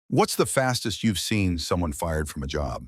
What's the fastest you've seen someone fired from a job?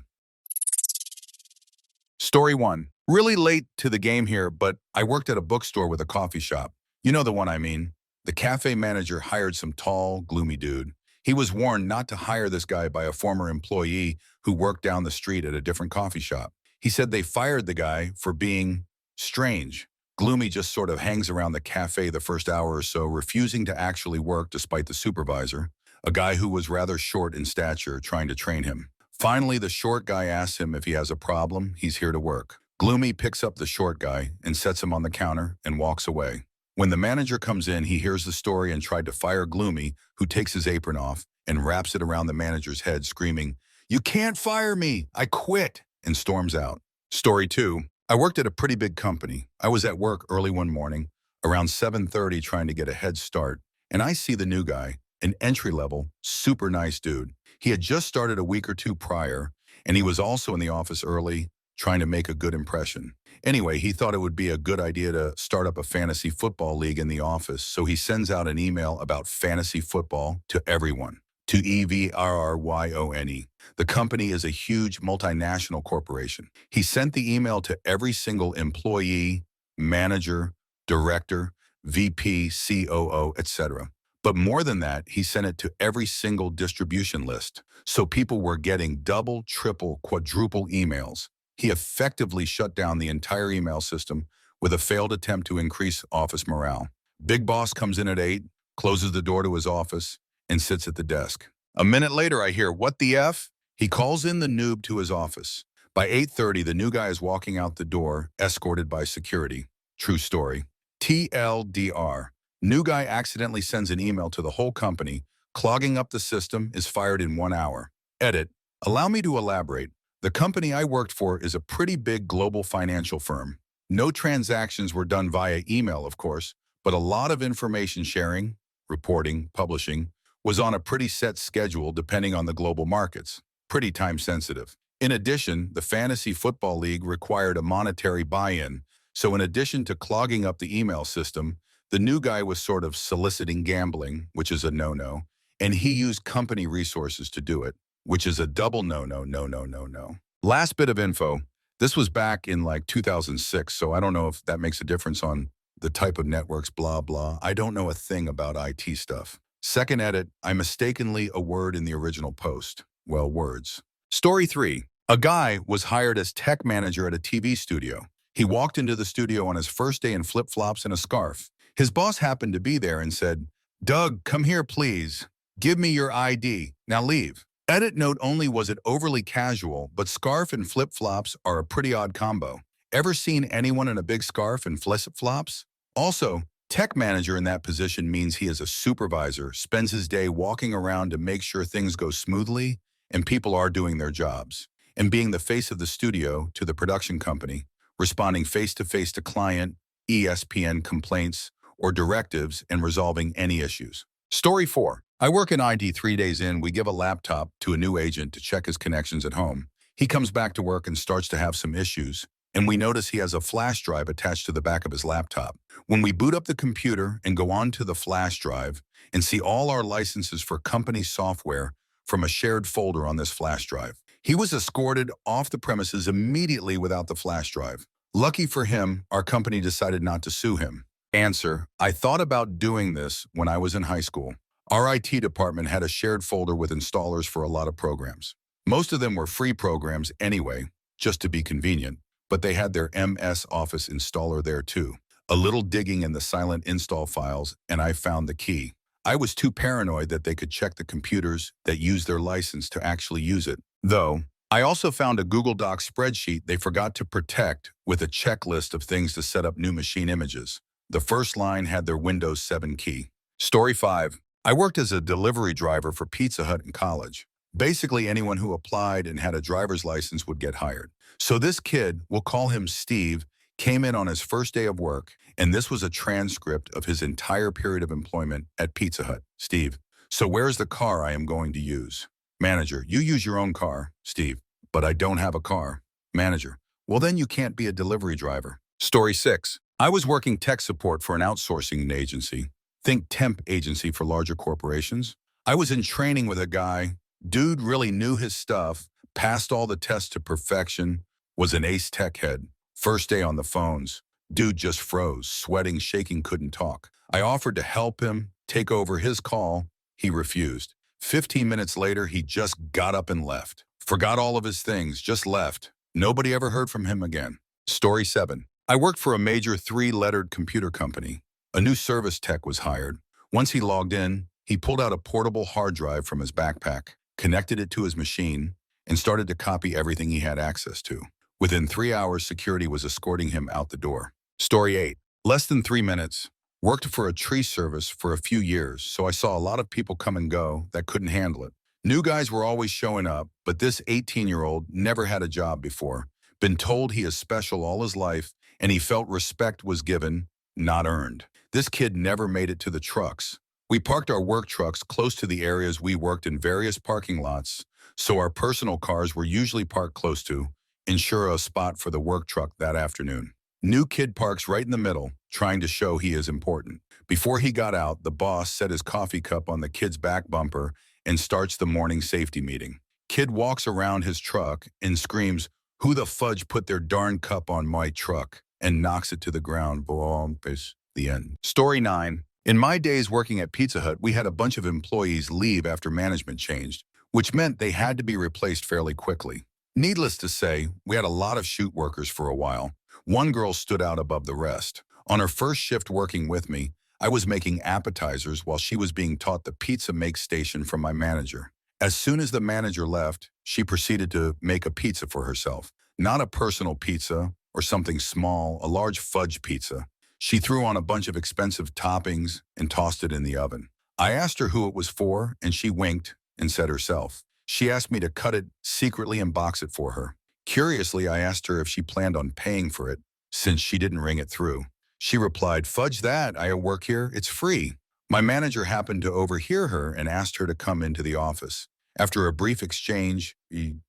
Story 1. Really late to the game here, but I worked at a bookstore with a coffee shop. You know the one I mean. The cafe manager hired some tall, gloomy dude. He was warned not to hire this guy by a former employee who worked down the street at a different coffee shop. He said they fired the guy for being strange. Gloomy just sort of hangs around the cafe the first hour or so, refusing to actually work despite the supervisor, a guy who was rather short in stature, trying to train him. Finally, the short guy asks him if he has a problem. He's here to work. Gloomy picks up the short guy and sets him on the counter and walks away. When the manager comes in, he hears the story and tried to fire Gloomy, who takes his apron off and wraps it around the manager's head, screaming, "You can't fire me! I quit!" and storms out. Story 2. I worked at a pretty big company. I was at work early one morning, around 7:30, trying to get a head start, and I see the new guy, an entry-level, super nice dude. He had just started a week or two prior, and he was also in the office early, trying to make a good impression. Anyway, he thought it would be a good idea to start up a fantasy football league in the office, so he sends out an email about fantasy football to everyone, to EVRRYONE. The company is a huge multinational corporation. He sent the email to every single employee, manager, director, VP, COO, etc. But more than that, he sent it to every single distribution list. So people were getting double, triple, quadruple emails. He effectively shut down the entire email system with a failed attempt to increase office morale. Big boss comes in at 8, closes the door to his office, and sits at the desk. A minute later, I hear, "What the F?" He calls in the noob to his office. By 8:30, the new guy is walking out the door, escorted by security. True story. TLDR. New guy accidentally sends an email to the whole company, clogging up the system, is fired in 1 hour. Edit. Allow me to elaborate. The company I worked for is a pretty big global financial firm. No transactions were done via email, of course, but a lot of information sharing, reporting, publishing, was on a pretty set schedule depending on the global markets. Pretty time sensitive. In addition, the Fantasy Football League required a monetary buy-in, so in addition to clogging up the email system, the new guy was sort of soliciting gambling, which is a no-no, and he used company resources to do it, which is a double no-no, no. Last bit of info. This was back in like 2006, so I don't know if that makes a difference on the type of networks, blah, blah. I don't know a thing about IT stuff. Second edit, I mistakenly a word in the original post. Well, words. Story 3. A guy was hired as tech manager at a TV studio. He walked into the studio on his first day in flip-flops and a scarf. His boss happened to be there and said, "Doug, come here, please. Give me your ID. Now leave." Edit note only was it overly casual, but scarf and flip-flops are a pretty odd combo. Ever seen anyone in a big scarf and flip-flops? Also, tech manager in that position means he is a supervisor, spends his day walking around to make sure things go smoothly and people are doing their jobs, and being the face of the studio to the production company, responding face-to-face to client, ESPN complaints, or directives and resolving any issues. Story 4. I work in IT 3 days in. We give a laptop to a new agent to check his connections at home. He comes back to work and starts to have some issues, and we notice he has a flash drive attached to the back of his laptop. When we boot up the computer and go on to the flash drive and see all our licenses for company software from a shared folder on this flash drive. He was escorted off the premises immediately without the flash drive. Lucky for him, our company decided not to sue him. Answer: I thought about doing this when I was in high school. Our IT department had a shared folder with installers for a lot of programs. Most of them were free programs anyway, just to be convenient, but they had their MS Office installer there too. A little digging in the silent install files, and I found the key. I was too paranoid that they could check the computers that used their license to actually use it. Though, I also found a Google Docs spreadsheet they forgot to protect with a checklist of things to set up new machine images. The first line had their Windows 7 key. Story 5. I worked as a delivery driver for Pizza Hut in college. Basically, anyone who applied and had a driver's license would get hired. So this kid, we'll call him Steve, came in on his first day of work, and this was a transcript of his entire period of employment at Pizza Hut. Steve: so where's the car I am going to use? Manager: you use your own car. Steve: but I don't have a car. Manager: well, then you can't be a delivery driver. Story 6. I was working tech support for an outsourcing agency. Think temp agency for larger corporations. I was in training with a guy Dude really knew his stuff, passed all the tests to perfection, was an ace tech head. First day on the phones, dude just froze, sweating, shaking, couldn't talk. I offered to help him, take over his call. He refused. 15 minutes later, he just got up and left. Forgot all of his things, just left. Nobody ever heard from him again. Story 7. I worked for a major 3-lettered computer company. A new service tech was hired. Once he logged in, he pulled out a portable hard drive from his backpack, connected it to his machine, and started to copy everything he had access to. Within 3 hours, security was escorting him out the door. Story 8. Less than 3 minutes. Worked for a tree service for a few years, so I saw a lot of people come and go that couldn't handle it. New guys were always showing up, but this 18-year-old never had a job before. Been told he is special all his life, and he felt respect was given, not earned. This kid never made it to the trucks. We parked our work trucks close to the areas we worked in various parking lots, so our personal cars were usually parked close to, ensure a spot for the work truck that afternoon. New kid parks right in the middle, trying to show he is important. Before he got out, the boss set his coffee cup on the kid's back bumper and starts the morning safety meeting. Kid walks around his truck and screams, "Who the fudge put their darn cup on my truck?" and knocks it to the ground. The end. Story 9. In my days working at Pizza Hut, we had a bunch of employees leave after management changed, which meant they had to be replaced fairly quickly. Needless to say, we had a lot of shoot workers for a while. One girl stood out above the rest. On her first shift working with me, I was making appetizers while she was being taught the pizza make station from my manager. As soon as the manager left, she proceeded to make a pizza for herself. Not a personal pizza or something small, a large fudge pizza. She threw on a bunch of expensive toppings and tossed it in the oven. I asked her who it was for, and she winked and said herself. She asked me to cut it secretly and box it for her. Curiously, I asked her if she planned on paying for it, since she didn't ring it through. She replied, "Fudge that, I work here, it's free." My manager happened to overhear her and asked her to come into the office. After a brief exchange,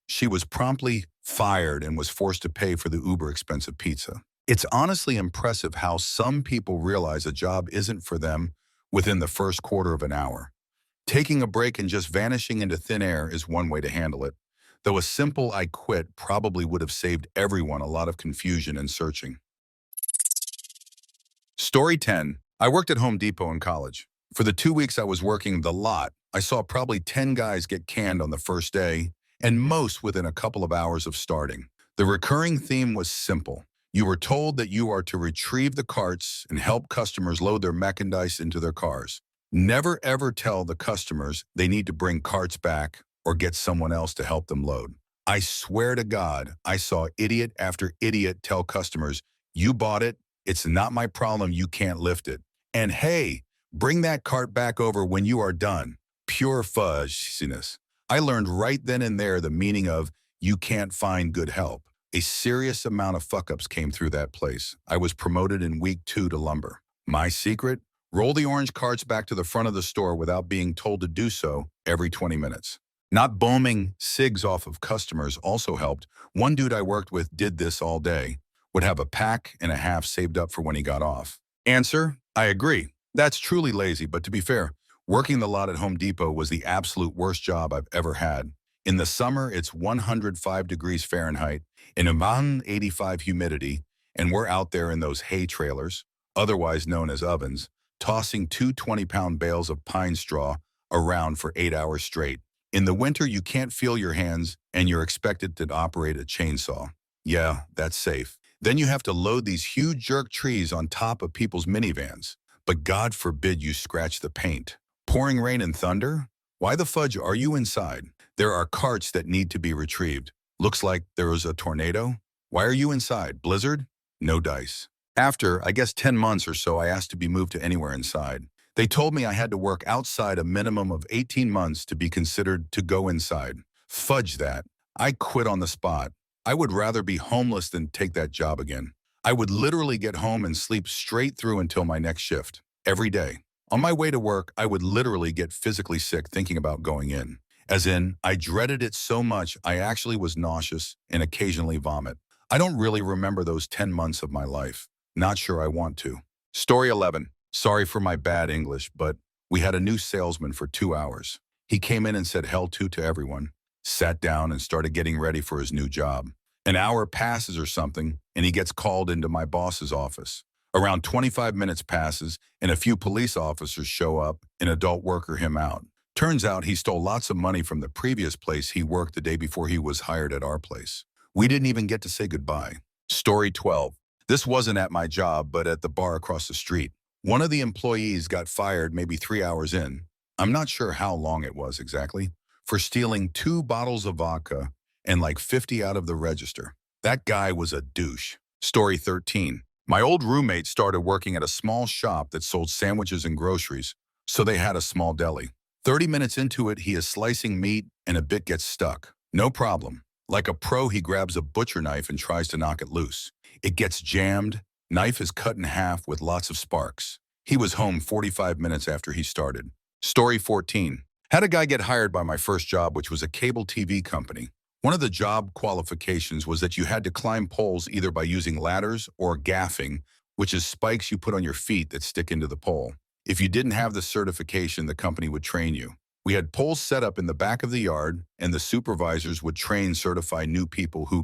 she was promptly fired and was forced to pay for the uber expensive pizza. It's honestly impressive how some people realize a job isn't for them within the first quarter of an hour. Taking a break and just vanishing into thin air is one way to handle it, though a simple "I quit" probably would have saved everyone a lot of confusion and searching. Story 10. I worked at Home Depot in college. For the 2 weeks I was working the lot, I saw probably 10 guys get canned on the first day, and most within a couple of hours of starting. The recurring theme was simple. You were told that you are to retrieve the carts and help customers load their merchandise into their cars. Never ever tell the customers they need to bring carts back or get someone else to help them load. I swear to God, I saw idiot after idiot tell customers, "You bought it, it's not my problem, you can't lift it. And hey, bring that cart back over when you are done." Pure fudginess. I learned right then and there the meaning of "you can't find good help." A serious amount of fuck-ups came through that place. I was promoted in week 2 to lumber. My secret? Roll the orange carts back to the front of the store without being told to do so every 20 minutes. Not bombing cigs off of customers also helped. One dude I worked with did this all day, would have a pack and a half saved up for when he got off. Answer: I agree. That's truly lazy, but to be fair, working the lot at Home Depot was the absolute worst job I've ever had. In the summer, it's 105 degrees Fahrenheit, in Oman 85 humidity, and we're out there in those hay trailers, otherwise known as ovens, tossing 2 20-pound bales of pine straw around for 8 hours straight. In the winter, you can't feel your hands, and you're expected to operate a chainsaw. Yeah, that's safe. Then you have to load these huge jerk trees on top of people's minivans. But God forbid you scratch the paint. Pouring rain and thunder? Why the fudge are you inside? There are carts that need to be retrieved. Looks like there was a tornado. Why are you inside? Blizzard? No dice. After, I guess 10 months or so, I asked to be moved to anywhere inside. They told me I had to work outside a minimum of 18 months to be considered to go inside. Fudge that. I quit on the spot. I would rather be homeless than take that job again. I would literally get home and sleep straight through until my next shift. Every day. On my way to work, I would literally get physically sick thinking about going in. As in, I dreaded it so much I actually was nauseous and occasionally vomit. I don't really remember those 10 months of my life. Not sure I want to. Story 11. Sorry for my bad English, but we had a new salesman for 2 hours. He came in and said hell to everyone, sat down and started getting ready for his new job. An hour passes or something, and he gets called into my boss's office. Around 25 minutes passes, and a few police officers show up and adult worker him out. Turns out he stole lots of money from the previous place he worked the day before he was hired at our place. We didn't even get to say goodbye. Story 12. This wasn't at my job, but at the bar across the street. One of the employees got fired maybe 3 hours in. I'm not sure how long it was exactly, for stealing 2 bottles of vodka and like 50 out of the register. That guy was a douche. Story 13. My old roommate started working at a small shop that sold sandwiches and groceries, so they had a small deli. 30 minutes into it, he is slicing meat and a bit gets stuck. No problem. Like a pro, he grabs a butcher knife and tries to knock it loose. It gets jammed. Knife is cut in half with lots of sparks. He was home 45 minutes after he started. Story 14. Had a guy get hired by my first job, which was a cable TV company. One of the job qualifications was that you had to climb poles either by using ladders or gaffing, which is spikes you put on your feet that stick into the pole. If you didn't have the certification, the company would train you. We had poles set up in the back of the yard, and the supervisors would certify new people who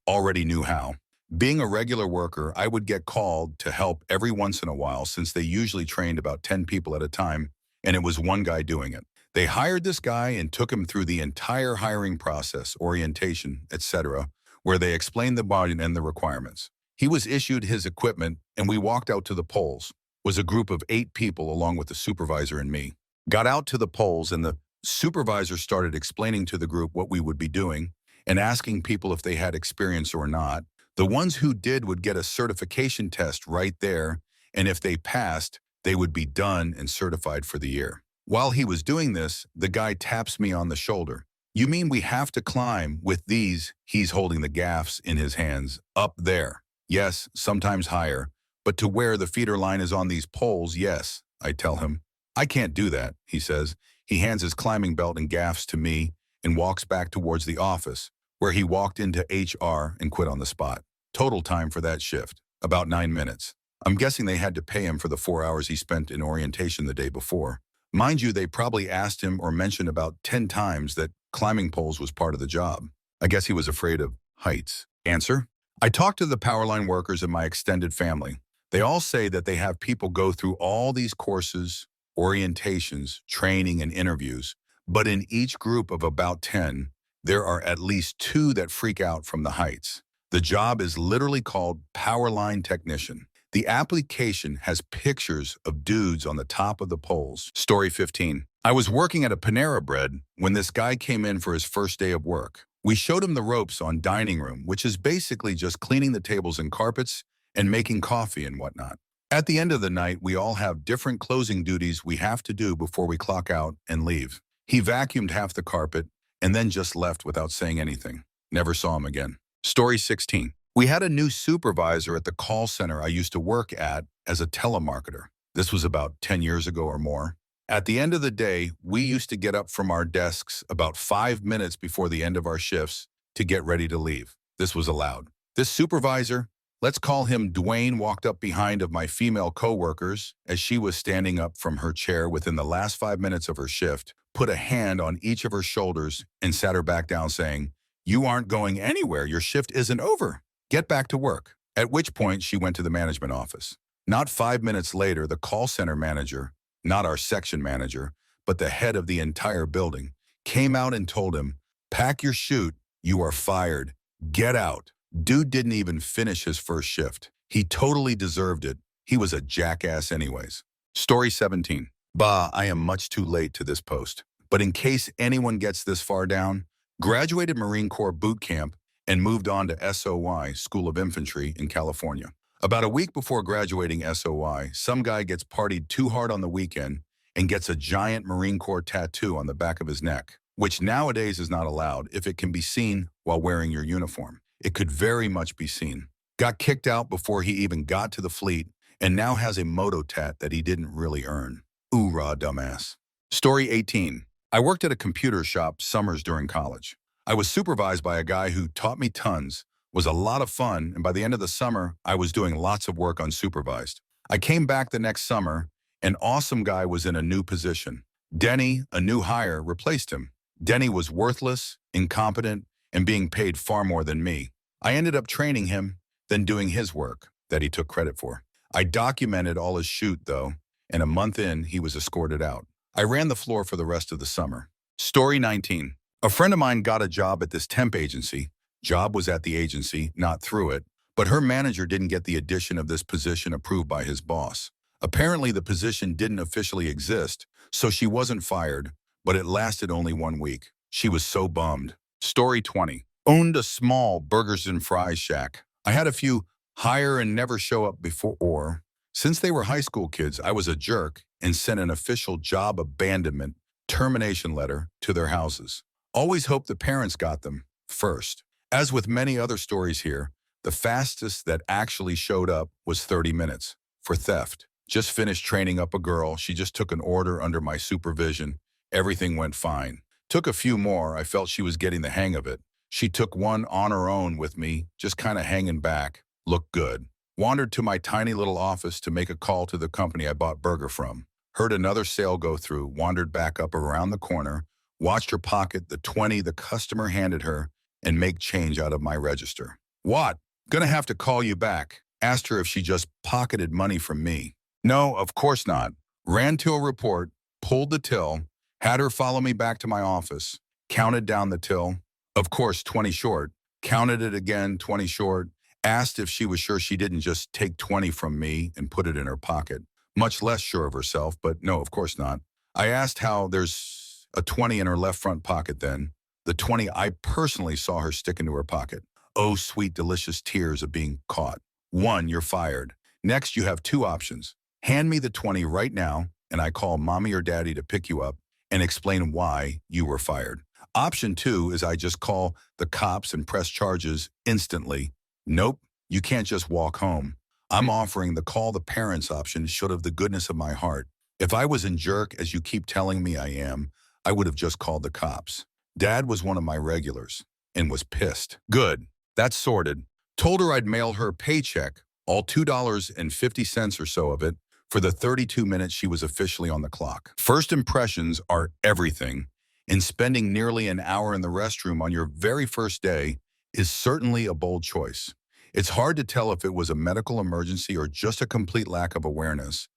already knew how. Being a regular worker, I would get called to help every once in a while since they usually trained about 10 people at a time, and it was one guy doing it. They hired this guy and took him through the entire hiring process, orientation, etc., where they explained the body and the requirements. He was issued his equipment, and we walked out to the poles. It was a group of 8 people along with the supervisor and me. Got out to the poles, and the supervisor started explaining to the group what we would be doing and asking people if they had experience or not. The ones who did would get a certification test right there, and if they passed, they would be done and certified for the year. While he was doing this, the guy taps me on the shoulder. You mean we have to climb with these, he's holding the gaffs in his hands, up there? Yes, sometimes higher, but to where the feeder line is on these poles, yes, I tell him. I can't do that, he says. He hands his climbing belt and gaffs to me and walks back towards the office, where he walked into HR and quit on the spot. Total time for that shift, about 9 minutes. I'm guessing they had to pay him for the 4 hours he spent in orientation the day before. Mind you, they probably asked him or mentioned about 10 times that climbing poles was part of the job. I guess he was afraid of heights. Answer: I talked to the power line workers in my extended family. They all say that they have people go through all these courses, orientations, training, and interviews, but in each group of about 10, there are at least 2 that freak out from the heights. The job is literally called power line technician. The application has pictures of dudes on the top of the poles. Story 15. I was working at a Panera Bread when this guy came in for his first day of work. We showed him the ropes on dining room, which is basically just cleaning the tables and carpets and making coffee and whatnot. At the end of the night, we all have different closing duties we have to do before we clock out and leave. He vacuumed half the carpet and then just left without saying anything. Never saw him again. Story 16. We had a new supervisor at the call center I used to work at as a telemarketer. This was about 10 years ago or more. At the end of the day, we used to get up from our desks about 5 minutes before the end of our shifts to get ready to leave. This was allowed. This supervisor, let's call him Dwayne, walked up behind of my female coworkers as she was standing up from her chair within the last 5 minutes of her shift, put a hand on each of her shoulders and sat her back down saying, "You aren't going anywhere. Your shift isn't over. Get back to work." At which point she went to the management office. Not 5 minutes later, the call center manager, not our section manager, but the head of the entire building, came out and told him, "Pack your chute. You are fired. Get out." Dude didn't even finish his first shift. He totally deserved it. He was a jackass anyways. Story 17. Bah, I am much too late to this post. But in case anyone gets this far down, graduated Marine Corps boot camp and moved on to SOY, School of Infantry in California. About a week before graduating SOY, some guy gets partied too hard on the weekend and gets a giant Marine Corps tattoo on the back of his neck, which nowadays is not allowed if it can be seen while wearing your uniform. It could very much be seen. Got kicked out before he even got to the fleet and now has a moto tat that he didn't really earn. Ooh, raw dumbass. Story 18. I worked at a computer shop summers during college. I was supervised by a guy who taught me tons, was a lot of fun, and by the end of the summer, I was doing lots of work unsupervised. I came back the next summer. An awesome guy was in a new position. Denny, a new hire, replaced him. Denny was worthless, incompetent, and being paid far more than me. I ended up training him, then doing his work that he took credit for. I documented all his shoot, though, and a month in, he was escorted out. I ran the floor for the rest of the summer. Story 19. A friend of mine got a job at this temp agency. Job was at the agency, not through it, but her manager didn't get the addition of this position approved by his boss. Apparently, the position didn't officially exist, so she wasn't fired, but it lasted only 1 week. She was so bummed. Story 20. Owned a small burgers and fries shack. I had a few hire and never show up before. Since they were high school kids, I was a jerk and sent an official job abandonment termination letter to their houses. Always hoped the parents got them first. As with many other stories here, the fastest that actually showed up was 30 minutes for theft. Just finished training up a girl. She just took an order under my supervision. Everything went fine. Took a few more. I felt she was getting the hang of it. She took one on her own with me, just kind of hanging back. Looked good. Wandered to my tiny little office to make a call to the company I bought burger from. Heard another sale go through, wandered back up around the corner, watched her pocket the 20 the customer handed her, and make change out of my register. What? Gonna have to call you back. Asked her if she just pocketed money from me. No, of course not. Ran to a report, pulled the till, had her follow me back to my office, counted down the till, of course 20 short, counted it again 20 short, asked if she was sure she didn't just take 20 from me and put it in her pocket. Much less sure of herself, but no, of course not. I asked how there's a 20 in her left front pocket then. The 20 I personally saw her stick into her pocket. Oh, sweet, delicious tears of being caught. 1, you're fired. Next, you have 2 options. Hand me the 20 right now, and I call mommy or daddy to pick you up and explain why you were fired. Option 2 is I just call the cops and press charges instantly. Nope, you can't just walk home. I'm offering the call the parents option should of the goodness of my heart. If I was in jerk, as you keep telling me I am, I would have just called the cops. Dad was one of my regulars and was pissed. Good, that's sorted. Told her I'd mail her a paycheck, all $2.50 or so of it, for the 32 minutes she was officially on the clock. First impressions are everything, and spending nearly an hour in the restroom on your very first day is certainly a bold choice. It's hard to tell if it was a medical emergency or just a complete lack of awareness,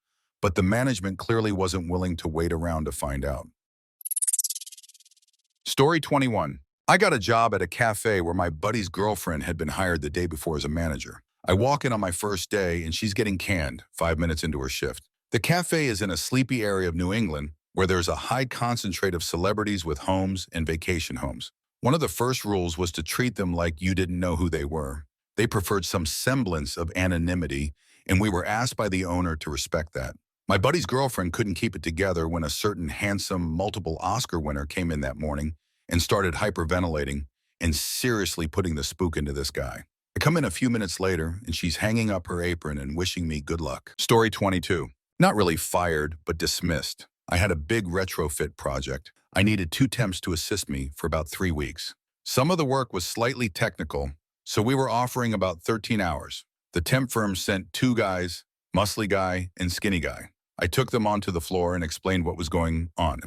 but the management clearly wasn't willing to wait around to find out. Story 21. I got a job at a cafe where my buddy's girlfriend had been hired the day before as a manager. I walk in on my first day and she's getting canned 5 minutes into her shift. The cafe is in a sleepy area of New England where there's a high concentrate of celebrities with homes and vacation homes. One of the first rules was to treat them like you didn't know who they were. They preferred some semblance of anonymity, and we were asked by the owner to respect that. My buddy's girlfriend couldn't keep it together when a certain handsome multiple Oscar winner came in that morning and started hyperventilating and seriously putting the spook into this guy. I come in a few minutes later, and she's hanging up her apron and wishing me good luck. Story 22. Not really fired, but dismissed. I had a big retrofit project. I needed 2 temps to assist me for about 3 weeks. Some of the work was slightly technical, so we were offering about 13 hours. The temp firm sent 2 guys, muscly guy and skinny guy. I took them onto the floor and explained what was going on.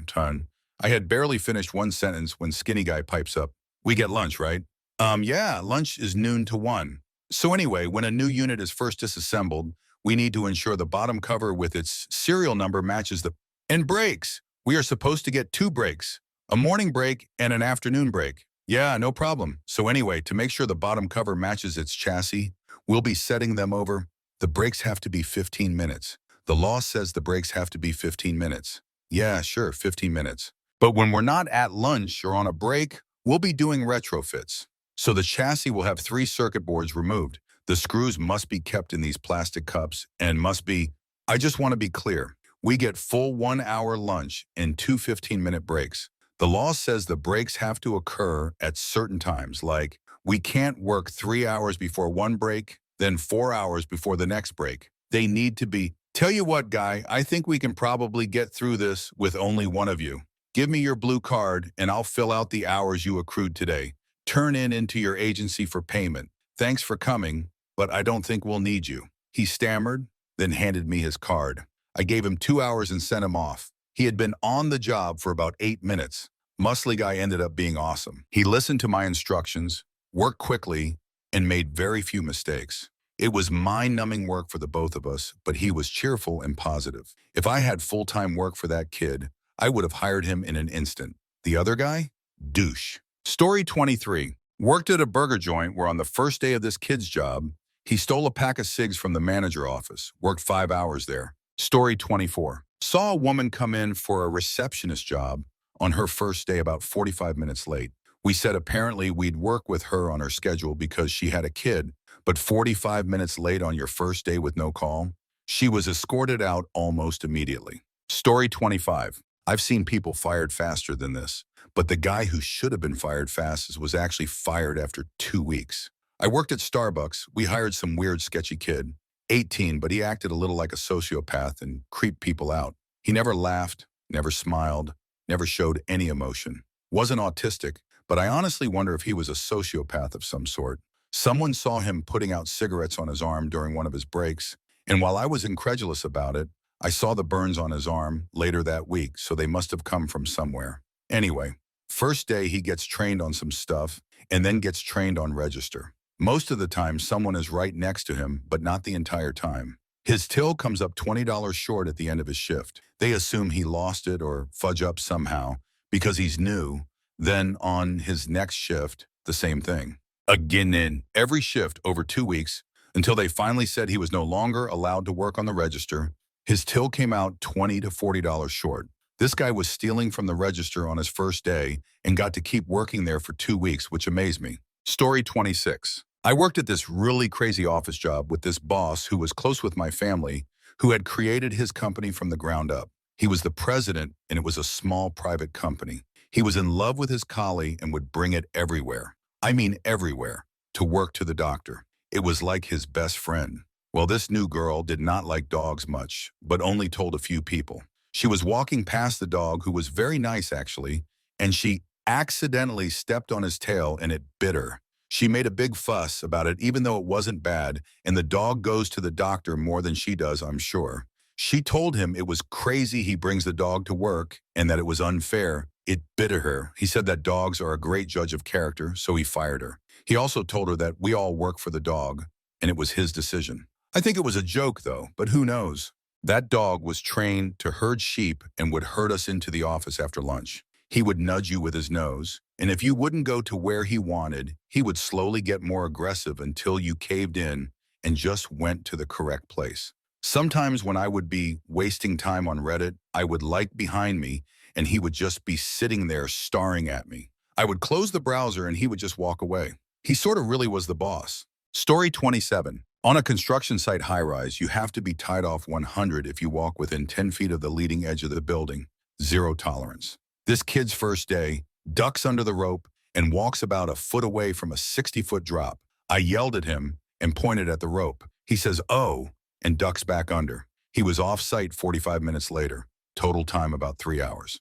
I had barely finished one sentence when skinny guy pipes up. We get lunch, right? Yeah, lunch is noon to 1. So anyway, when a new unit is first disassembled, we need to ensure the bottom cover with its serial number matches the... And breaks. We are supposed to get 2 breaks, a morning break and an afternoon break. Yeah, no problem. So anyway, to make sure the bottom cover matches its chassis, we'll be setting them over. The breaks have to be 15 minutes. The law says the breaks have to be 15 minutes. Yeah, sure, 15 minutes. But when we're not at lunch or on a break, we'll be doing retrofits. So the chassis will have 3 circuit boards removed. The screws must be kept in these plastic cups and must be... I just want to be clear. We get full 1-hour lunch and 2 15-minute breaks. The law says the breaks have to occur at certain times, like we can't work 3 hours before one break, then 4 hours before the next break. They need to be... Tell you what, guy, I think we can probably get through this with only one of you. Give me your blue card and I'll fill out the hours you accrued today. Turn into your agency for payment. Thanks for coming, but I don't think we'll need you. He stammered, then handed me his card. I gave him 2 hours and sent him off. He had been on the job for about 8 minutes. Muscly guy ended up being awesome. He listened to my instructions, worked quickly, and made very few mistakes. It was mind-numbing work for the both of us, but he was cheerful and positive. If I had full-time work for that kid, I would have hired him in an instant. The other guy? Douche. Story 23. Worked at a burger joint where on the first day of this kid's job, he stole a pack of cigs from the manager office, worked 5 hours there. Story 24. Saw a woman come in for a receptionist job on her first day about 45 minutes late. We said apparently we'd work with her on her schedule because she had a kid, but 45 minutes late on your first day with no call? She was escorted out almost immediately. Story 25. I've seen people fired faster than this, but the guy who should have been fired fastest was actually fired after 2 weeks. I worked at Starbucks. We hired some weird, sketchy kid, 18, but he acted a little like a sociopath and creeped people out. He never laughed, never smiled, never showed any emotion. Wasn't autistic, but I honestly wonder if he was a sociopath of some sort. Someone saw him putting out cigarettes on his arm during one of his breaks, and while I was incredulous about it, I saw the burns on his arm later that week, so they must have come from somewhere. Anyway, first day he gets trained on some stuff and then gets trained on register. Most of the time, someone is right next to him, but not the entire time. His till comes up $20 short at the end of his shift. They assume he lost it or fudge up somehow because he's new. Then on his next shift, the same thing. Again in every shift over 2 weeks until they finally said he was no longer allowed to work on the register. His till came out $20 to $40 short. This guy was stealing from the register on his first day and got to keep working there for 2 weeks, which amazed me. Story 26. I worked at this really crazy office job with this boss who was close with my family, who had created his company from the ground up. He was the president, and it was a small private company. He was in love with his collie and would bring it everywhere. I mean everywhere, to work to the doctor. It was like his best friend. Well, this new girl did not like dogs much, but only told a few people. She was walking past the dog, who was very nice actually, and she accidentally stepped on his tail and it bit her. She made a big fuss about it even though it wasn't bad, and the dog goes to the doctor more than she does, I'm sure. She told him it was crazy he brings the dog to work and that it was unfair. It bit her. He said that dogs are a great judge of character, so he fired her. He also told her that we all work for the dog, and it was his decision. I think it was a joke though, but who knows? That dog was trained to herd sheep and would herd us into the office after lunch. He would nudge you with his nose, and if you wouldn't go to where he wanted, he would slowly get more aggressive until you caved in and just went to the correct place. Sometimes when I would be wasting time on Reddit, I would like behind me, and he would just be sitting there staring at me. I would close the browser and he would just walk away. He sort of really was the boss. Story 27. On a construction site high-rise, you have to be tied off 100 if you walk within 10 feet of the leading edge of the building. Zero tolerance. This kid's first day ducks under the rope and walks about a foot away from a 60-foot drop. I yelled at him and pointed at the rope. He says, "Oh," and ducks back under. He was off-site 45 minutes later. Total time about 3 hours.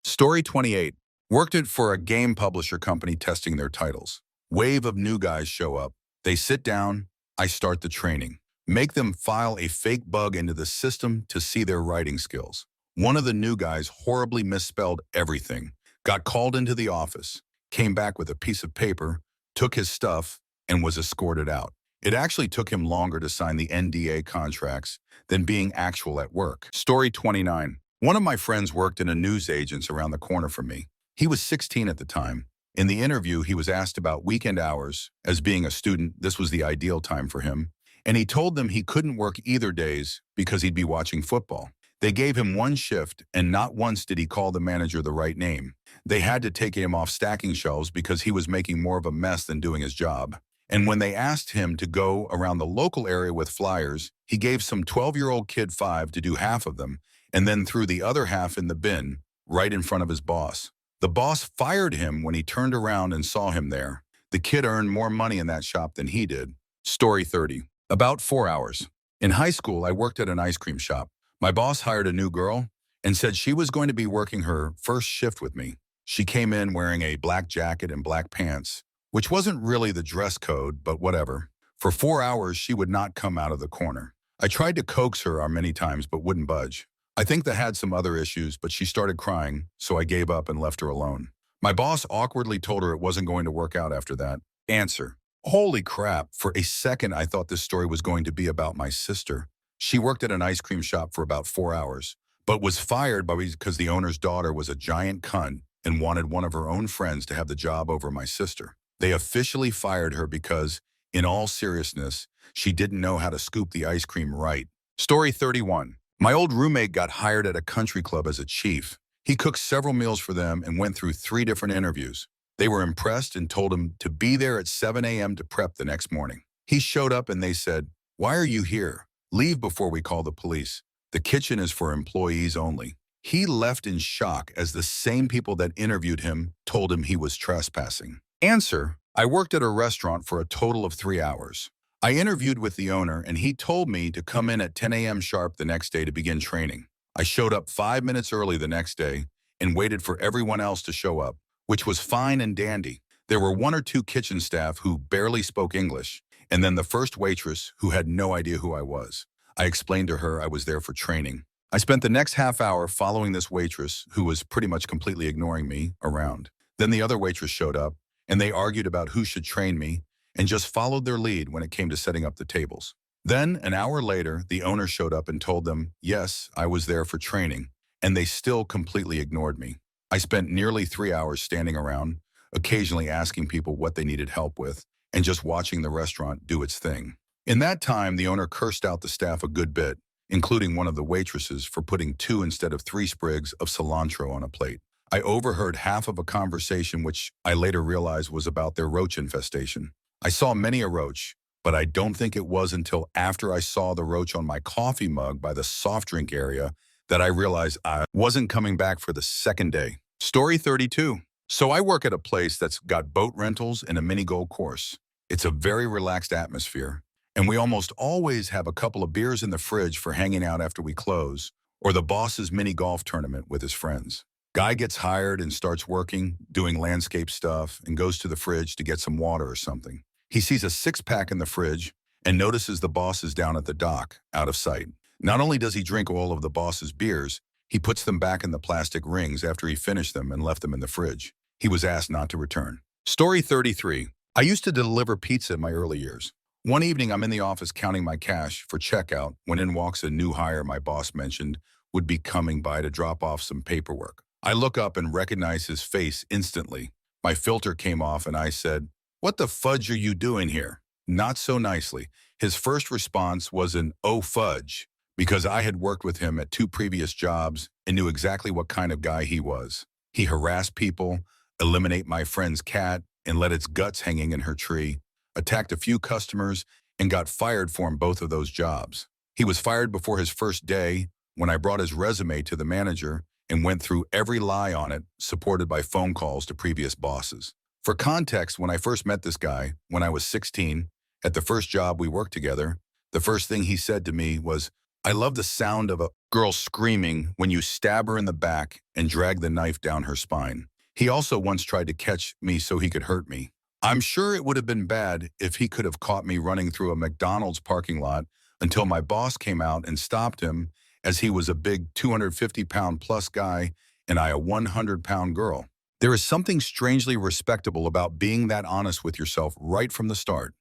Story 28. Worked it for a game publisher company testing their titles. Wave of new guys show up. They sit down. I start the training. Make them file a fake bug into the system to see their writing skills. One of the new guys horribly misspelled everything, got called into the office, came back with a piece of paper, took his stuff, and was escorted out. It actually took him longer to sign the NDA contracts than being actual at work. Story 29. One of my friends worked in a news agent's around the corner from me. He was 16 at the time. In the interview, he was asked about weekend hours. As being a student, this was the ideal time for him. And he told them he couldn't work either days because he'd be watching football. They gave him one shift, and not once did he call the manager the right name. They had to take him off stacking shelves because he was making more of a mess than doing his job. And when they asked him to go around the local area with flyers, he gave some 12-year-old kid 5 to do half of them, and then threw the other half in the bin, right in front of his boss. The boss fired him when he turned around and saw him there. The kid earned more money in that shop than he did. Story 30. About 4 hours. In high school, I worked at an ice cream shop. My boss hired a new girl and said she was going to be working her first shift with me. She came in wearing a black jacket and black pants, which wasn't really the dress code, but whatever. For 4 hours, she would not come out of the corner. I tried to coax her many times, but wouldn't budge. I think they had some other issues, but she started crying, so I gave up and left her alone. My boss awkwardly told her it wasn't going to work out after that. Answer. Holy crap, for a second I thought this story was going to be about my sister. She worked at an ice cream shop for about 4 hours, but was fired because the owner's daughter was a giant cunt and wanted one of her own friends to have the job over my sister. They officially fired her because, in all seriousness, she didn't know how to scoop the ice cream right. Story 31. My old roommate got hired at a country club as a chief. He cooked several meals for them and went through 3 different interviews. They were impressed and told him to be there at 7 a.m. to prep the next morning. He showed up and they said, "Why are you here? Leave before we call the police. The kitchen is for employees only." He left in shock as the same people that interviewed him told him he was trespassing. Answer. I worked at a restaurant for a total of 3 hours. I interviewed with the owner and he told me to come in at 10 a.m. sharp the next day to begin training. I showed up 5 minutes early the next day and waited for everyone else to show up, which was fine and dandy. There were 1 or 2 kitchen staff who barely spoke English, and then the first waitress who had no idea who I was. I explained to her I was there for training. I spent the next half hour following this waitress, who was pretty much completely ignoring me, around. Then the other waitress showed up, and they argued about who should train me, and just followed their lead when it came to setting up the tables. Then, an hour later, the owner showed up and told them, yes, I was there for training, and they still completely ignored me. I spent nearly 3 hours standing around, occasionally asking people what they needed help with, and just watching the restaurant do its thing. In that time, the owner cursed out the staff a good bit, including one of the waitresses for putting 2 instead of 3 sprigs of cilantro on a plate. I overheard half of a conversation which I later realized was about their roach infestation. I saw many a roach, but I don't think it was until after I saw the roach on my coffee mug by the soft drink area that I realized I wasn't coming back for the second day. Story 32. So I work at a place that's got boat rentals and a mini golf course. It's a very relaxed atmosphere, and we almost always have a couple of beers in the fridge for hanging out after we close, or the boss's mini golf tournament with his friends. Guy gets hired and starts working, doing landscape stuff, and goes to the fridge to get some water or something. He sees a 6-pack in the fridge and notices the boss is down at the dock, out of sight. Not only does he drink all of the boss's beers, he puts them back in the plastic rings after he finished them and left them in the fridge. He was asked not to return. Story 33. I used to deliver pizza in my early years. One evening, I'm in the office counting my cash for checkout when in walks a new hire my boss mentioned would be coming by to drop off some paperwork. I look up and recognize his face instantly. My filter came off and I said, "What the fudge are you doing here?" Not so nicely. His first response was an "oh fudge," because I had worked with him at 2 previous jobs and knew exactly what kind of guy he was. He harassed people, eliminated my friend's cat and let its guts hanging in her tree, attacked a few customers, and got fired for both of those jobs. He was fired before his first day when I brought his resume to the manager and went through every lie on it, supported by phone calls to previous bosses. For context, when I first met this guy, when I was 16, at the first job we worked together, the first thing he said to me was, "I love the sound of a girl screaming when you stab her in the back and drag the knife down her spine." He also once tried to catch me so he could hurt me. I'm sure it would have been bad if he could have caught me running through a McDonald's parking lot until my boss came out and stopped him, as he was a big 250-pound plus guy and I a 100-pound girl. There is something strangely respectable about being that honest with yourself right from the start.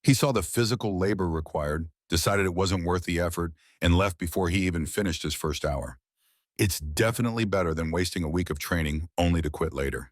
He saw the physical labor required, decided it wasn't worth the effort, and left before he even finished his first hour. It's definitely better than wasting a week of training only to quit later.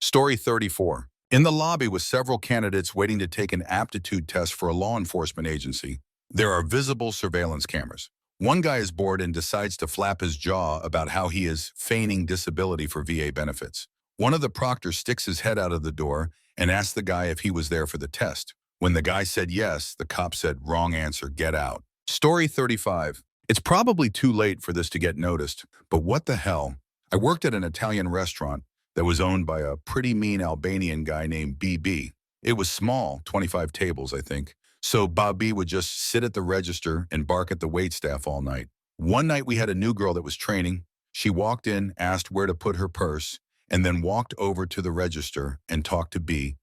Story 34. In the lobby with several candidates waiting to take an aptitude test for a law enforcement agency, there are visible surveillance cameras. One guy is bored and decides to flap his jaw about how he is feigning disability for VA benefits. One of the proctors sticks his head out of the door and asks the guy if he was there for the test. When the guy said yes, the cop said, "Wrong answer, get out." Story 35. It's probably too late for this to get noticed, but what the hell? I worked at an Italian restaurant that was owned by a pretty mean Albanian guy named BB. It was small, 25 tables, I think. So Bobby would just sit at the register and bark at the waitstaff all night. One night we had a new girl that was training. She walked in, asked where to put her purse, and then walked over to the register and talked to B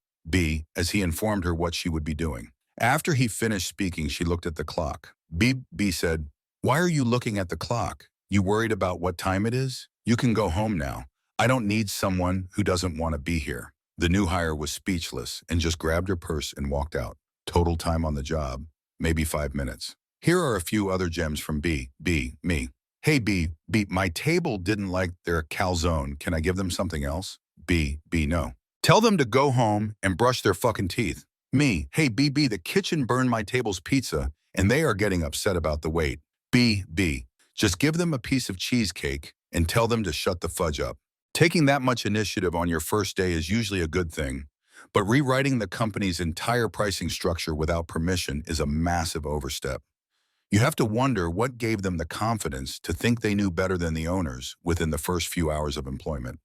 as he informed her what she would be doing. After he finished speaking, she looked at the clock. B said, Why are you looking at the clock? You worried about what time it is? You can go home now. I don't need someone who doesn't want to be here. The new hire was speechless and just grabbed her purse and walked out. Total time on the job, maybe 5 minutes. Here are a few other gems from me. Hey B, my table didn't like their calzone. Can I give them something else? B, no. Tell them to go home and brush their fucking teeth. Me, hey B, the kitchen burned my table's pizza and they are getting upset about the wait. B, just give them a piece of cheesecake and tell them to shut the fudge up. Taking that much initiative on your first day is usually a good thing, but rewriting the company's entire pricing structure without permission is a massive overstep. You have to wonder what gave them the confidence to think they knew better than the owners within the first few hours of employment.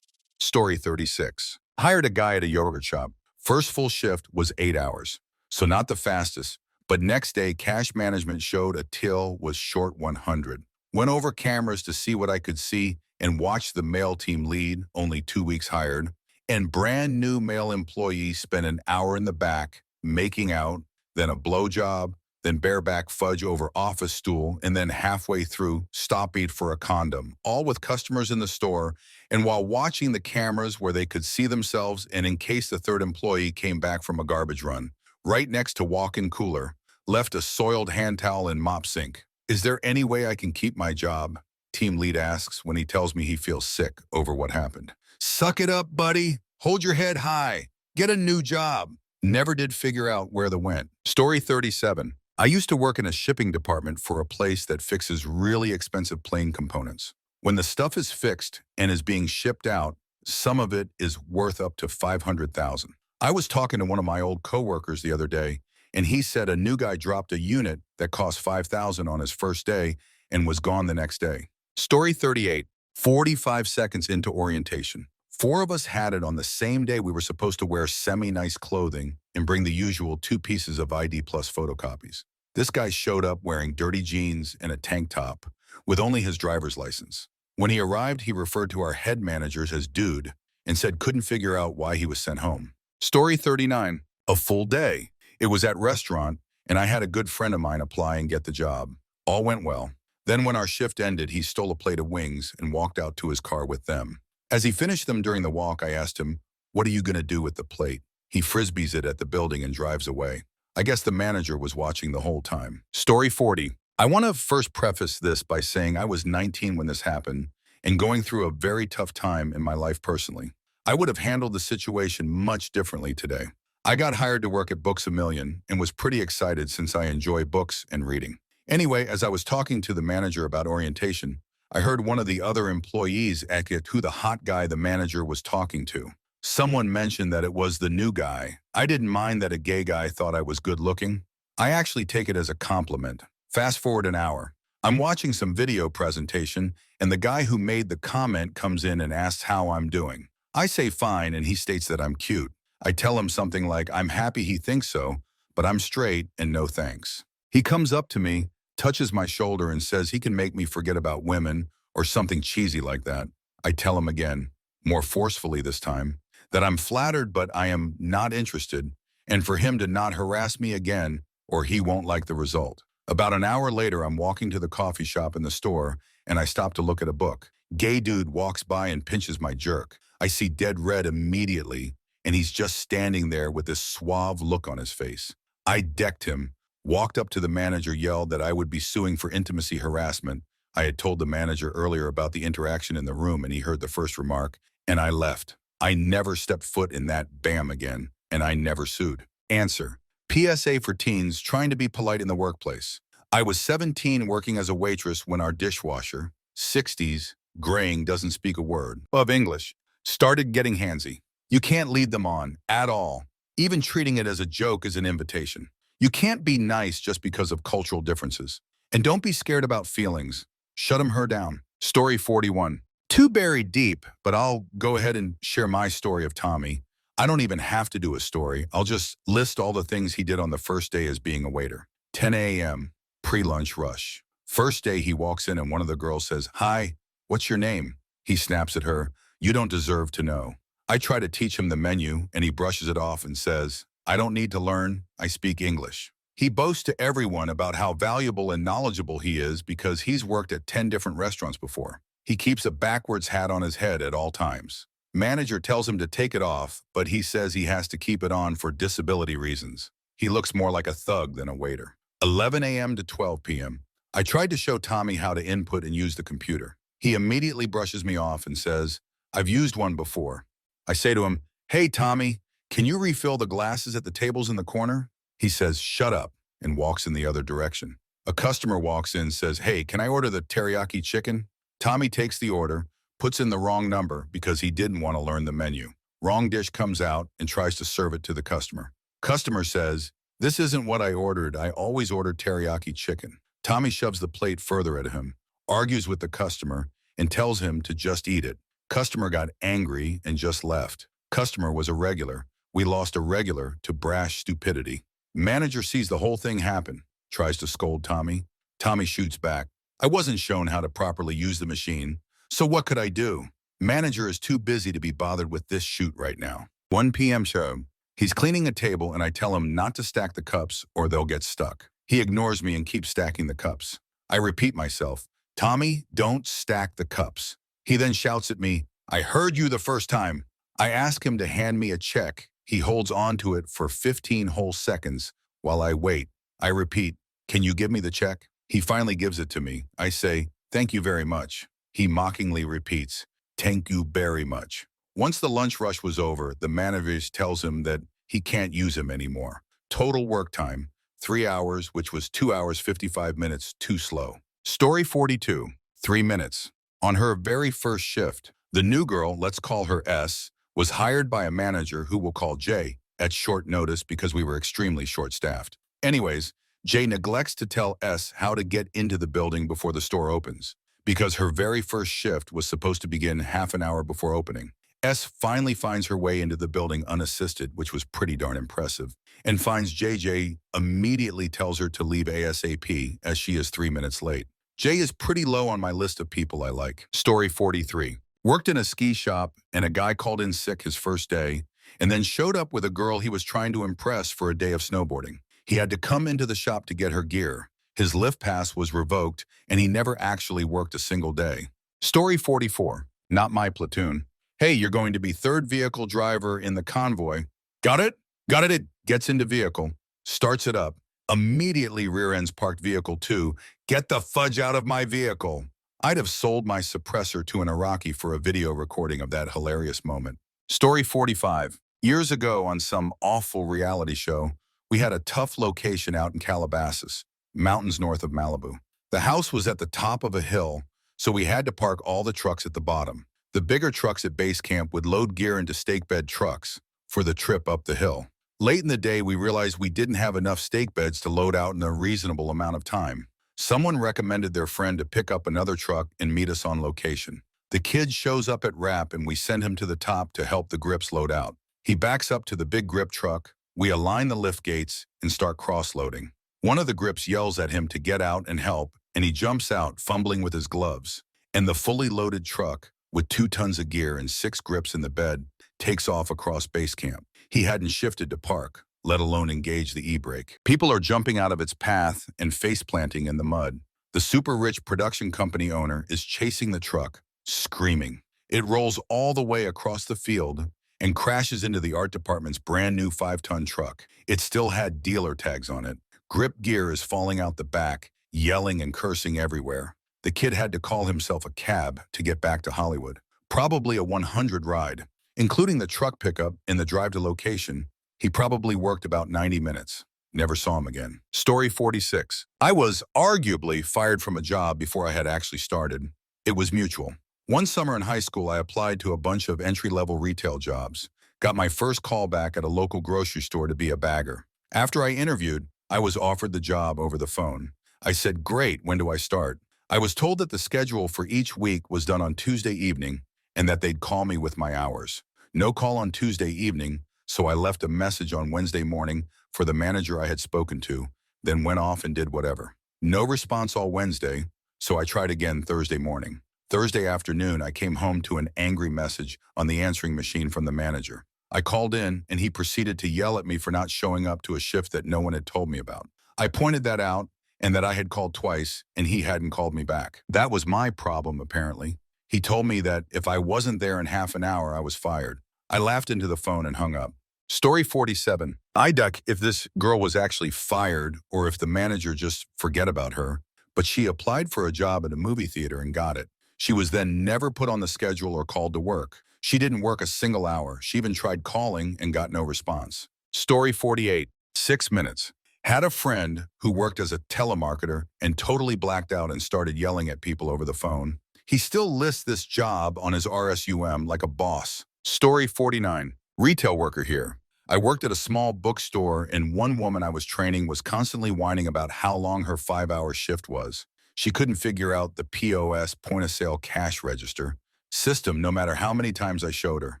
Story 36. Hired a guy at a yogurt shop. First full shift was 8 hours, so not the fastest, but next day cash management showed a till was short 100. Went over cameras to see what I could see and watched the male team lead, only 2 weeks hired, and brand new male employee spent an hour in the back making out, then a blowjob, then bareback fudge over office stool, and then halfway through, stop eat for a condom, all with customers in the store, and while watching the cameras where they could see themselves and in case the third employee came back from a garbage run. Right next to walk-in cooler, left a soiled hand towel and mop sink. Is there any way I can keep my job? Team lead asks when he tells me he feels sick over what happened. Suck it up, buddy. Hold your head high. Get a new job. Never did figure out where they went. Story 37. I used to work in a shipping department for a place that fixes really expensive plane components. When the stuff is fixed and is being shipped out, some of it is worth up to $500,000. I was talking to one of my old coworkers the other day, and he said a new guy dropped a unit that cost $5,000 on his first day and was gone the next day. Story 38. 45 seconds into orientation. 4 of us had it on the same day we were supposed to wear semi-nice clothing and bring the usual 2 pieces of ID plus photocopies. This guy showed up wearing dirty jeans and a tank top with only his driver's license. When he arrived, he referred to our head managers as dude and said couldn't figure out why he was sent home. Story 39. A full day. It was at restaurant, and I had a good friend of mine apply and get the job. All went well. Then when our shift ended, he stole a plate of wings and walked out to his car with them. As he finished them during the walk, I asked him, "What are you going to do with the plate?" He frisbees it at the building and drives away. I guess the manager was watching the whole time. Story 40. I want to first preface this by saying I was 19 when this happened and going through a very tough time in my life personally. I would have handled the situation much differently today. I got hired to work at Books A Million and was pretty excited since I enjoy books and reading. Anyway, as I was talking to the manager about orientation, I heard one of the other employees ask who the hot guy the manager was talking to. Someone mentioned that it was the new guy. I didn't mind that a gay guy thought I was good looking. I actually take it as a compliment. Fast forward an hour. I'm watching some video presentation and the guy who made the comment comes in and asks how I'm doing. I say fine and he states that I'm cute. I tell him something like I'm happy he thinks so, but I'm straight and no thanks. He comes up to me, touches my shoulder and says he can make me forget about women or something cheesy like that. I tell him again, more forcefully this time, that I'm flattered but I am not interested and for him to not harass me again or he won't like the result. About an hour later, I'm walking to the coffee shop in the store and I stop to look at a book. Gay dude walks by and pinches my jerk. I see dead red immediately and he's just standing there with this suave look on his face. I decked him, walked up to the manager, yelled that I would be suing for intimacy harassment. I had told the manager earlier about the interaction in the room and he heard the first remark, and I left. I never stepped foot in that BAM again, and I never sued. Answer. PSA for teens trying to be polite in the workplace. I was 17 working as a waitress when our dishwasher, 60s, graying doesn't speak a word of English, started getting handsy. You can't lead them on at all. Even treating it as a joke is an invitation. You can't be nice just because of cultural differences. And don't be scared about feelings. Shut her down. Story 41. Too buried deep, but I'll go ahead and share my story of Tommy. I don't even have to do a story. I'll just list all the things he did on the first day as being a waiter. 10 a.m., pre-lunch rush. First day he walks in and one of the girls says, "Hi, what's your name?" He snaps at her, "You don't deserve to know." I try to teach him the menu and he brushes it off and says, "I don't need to learn, I speak English." He boasts to everyone about how valuable and knowledgeable he is because he's worked at 10 different restaurants before. He keeps a backwards hat on his head at all times. Manager tells him to take it off, but he says he has to keep it on for disability reasons. He looks more like a thug than a waiter. 11 a.m. to 12 p.m. I tried to show Tommy how to input and use the computer. He immediately brushes me off and says, "I've used one before." I say to him, "Hey, Tommy, can you refill the glasses at the tables in the corner?" He says, "Shut up," and walks in the other direction. A customer walks in and says, "Hey, can I order the teriyaki chicken?" Tommy takes the order, puts in the wrong number because he didn't want to learn the menu. Wrong dish comes out and tries to serve it to the customer. Customer says, "This isn't what I ordered. I always order teriyaki chicken." Tommy shoves the plate further at him, argues with the customer, and tells him to just eat it. Customer got angry and just left. Customer was a regular. We lost a regular to brash stupidity. Manager sees the whole thing happen, tries to scold Tommy. Tommy shoots back. "I wasn't shown how to properly use the machine, so what could I do?" Manager is too busy to be bothered with this shoot right now. 1 p.m. show. He's cleaning a table and I tell him not to stack the cups or they'll get stuck. He ignores me and keeps stacking the cups. I repeat myself, "Tommy, don't stack the cups." He then shouts at me, "I heard you the first time." I ask him to hand me a check. He holds on to it for 15 whole seconds while I wait. I repeat, "Can you give me the check?" He finally gives it to me. I say, "Thank you very much." He mockingly repeats, "Thank you very much." Once the lunch rush was over, the manager tells him that he can't use him anymore. Total work time, 3 hours, which was 2 hours 55 minutes too slow. Story 42, 3 minutes. On her very first shift, the new girl, let's call her S, was hired by a manager who we'll call J at short notice because we were extremely short-staffed. Anyways, J neglects to tell S how to get into the building before the store opens because her very first shift was supposed to begin half an hour before opening. S finally finds her way into the building unassisted, which was pretty darn impressive, and finds JJ immediately tells her to leave ASAP as she is 3 minutes late. Jay is pretty low on my list of people I like. Story 43. Worked in a ski shop and a guy called in sick his first day and then showed up with a girl he was trying to impress for a day of snowboarding. He had to come into the shop to get her gear. His lift pass was revoked and he never actually worked a single day. Story 44. Not my platoon. "Hey, you're going to be third vehicle driver in the convoy." "Got it? Got it." It gets into vehicle, starts it up, immediately rear ends parked vehicle 2. "Get the fudge out of my vehicle." I'd have sold my suppressor to an Iraqi for a video recording of that hilarious moment. Story 45. Years ago on some awful reality show, we had a tough location out in Calabasas, mountains north of Malibu. The house was at the top of a hill, so we had to park all the trucks at the bottom. The bigger trucks at base camp would load gear into stake bed trucks for the trip up the hill. Late in the day, we realized we didn't have enough stake beds to load out in a reasonable amount of time. Someone recommended their friend to pick up another truck and meet us on location. The kid shows up at wrap and we send him to the top to help the grips load out. He backs up to the big grip truck. We align the lift gates and start cross-loading. One of the grips yells at him to get out and help, and he jumps out, fumbling with his gloves. And the fully loaded truck, with 2 tons of gear and 6 grips in the bed, takes off across base camp. He hadn't shifted to park, let alone engage the e-brake. People are jumping out of its path and face-planting in the mud. The super-rich production company owner is chasing the truck, screaming. It rolls all the way across the field and crashes into the art department's brand new 5-ton truck. It still had dealer tags on it. Grip gear is falling out the back, yelling and cursing everywhere. The kid had to call himself a cab to get back to Hollywood. Probably a 100 ride. Including the truck pickup and the drive to location, he probably worked about 90 minutes. Never saw him again. Story 46. I was arguably fired from a job before I had actually started. It was mutual. One summer in high school, I applied to a bunch of entry-level retail jobs. Got my first call back at a local grocery store to be a bagger. After I interviewed, I was offered the job over the phone. I said, "Great, when do I start?" I was told that the schedule for each week was done on Tuesday evening and that they'd call me with my hours. No call on Tuesday evening, so I left a message on Wednesday morning for the manager I had spoken to, then went off and did whatever. No response all Wednesday, so I tried again Thursday morning. Thursday afternoon, I came home to an angry message on the answering machine from the manager. I called in, and he proceeded to yell at me for not showing up to a shift that no one had told me about. I pointed that out and that I had called twice and he hadn't called me back. That was my problem, apparently. He told me that if I wasn't there in half an hour, I was fired. I laughed into the phone and hung up. Story 47. I duck if this girl was actually fired or if the manager just forget about her, but she applied for a job at a movie theater and got it. She was then never put on the schedule or called to work. She didn't work a single hour. She even tried calling and got no response. Story 48. 6 minutes. Had a friend who worked as a telemarketer and totally blacked out and started yelling at people over the phone. He still lists this job on his RSUM like a boss. Story 49. Retail worker here. I worked at a small bookstore and one woman I was training was constantly whining about how long her 5-hour shift was. She couldn't figure out the POS, point of sale cash register system no matter how many times I showed her.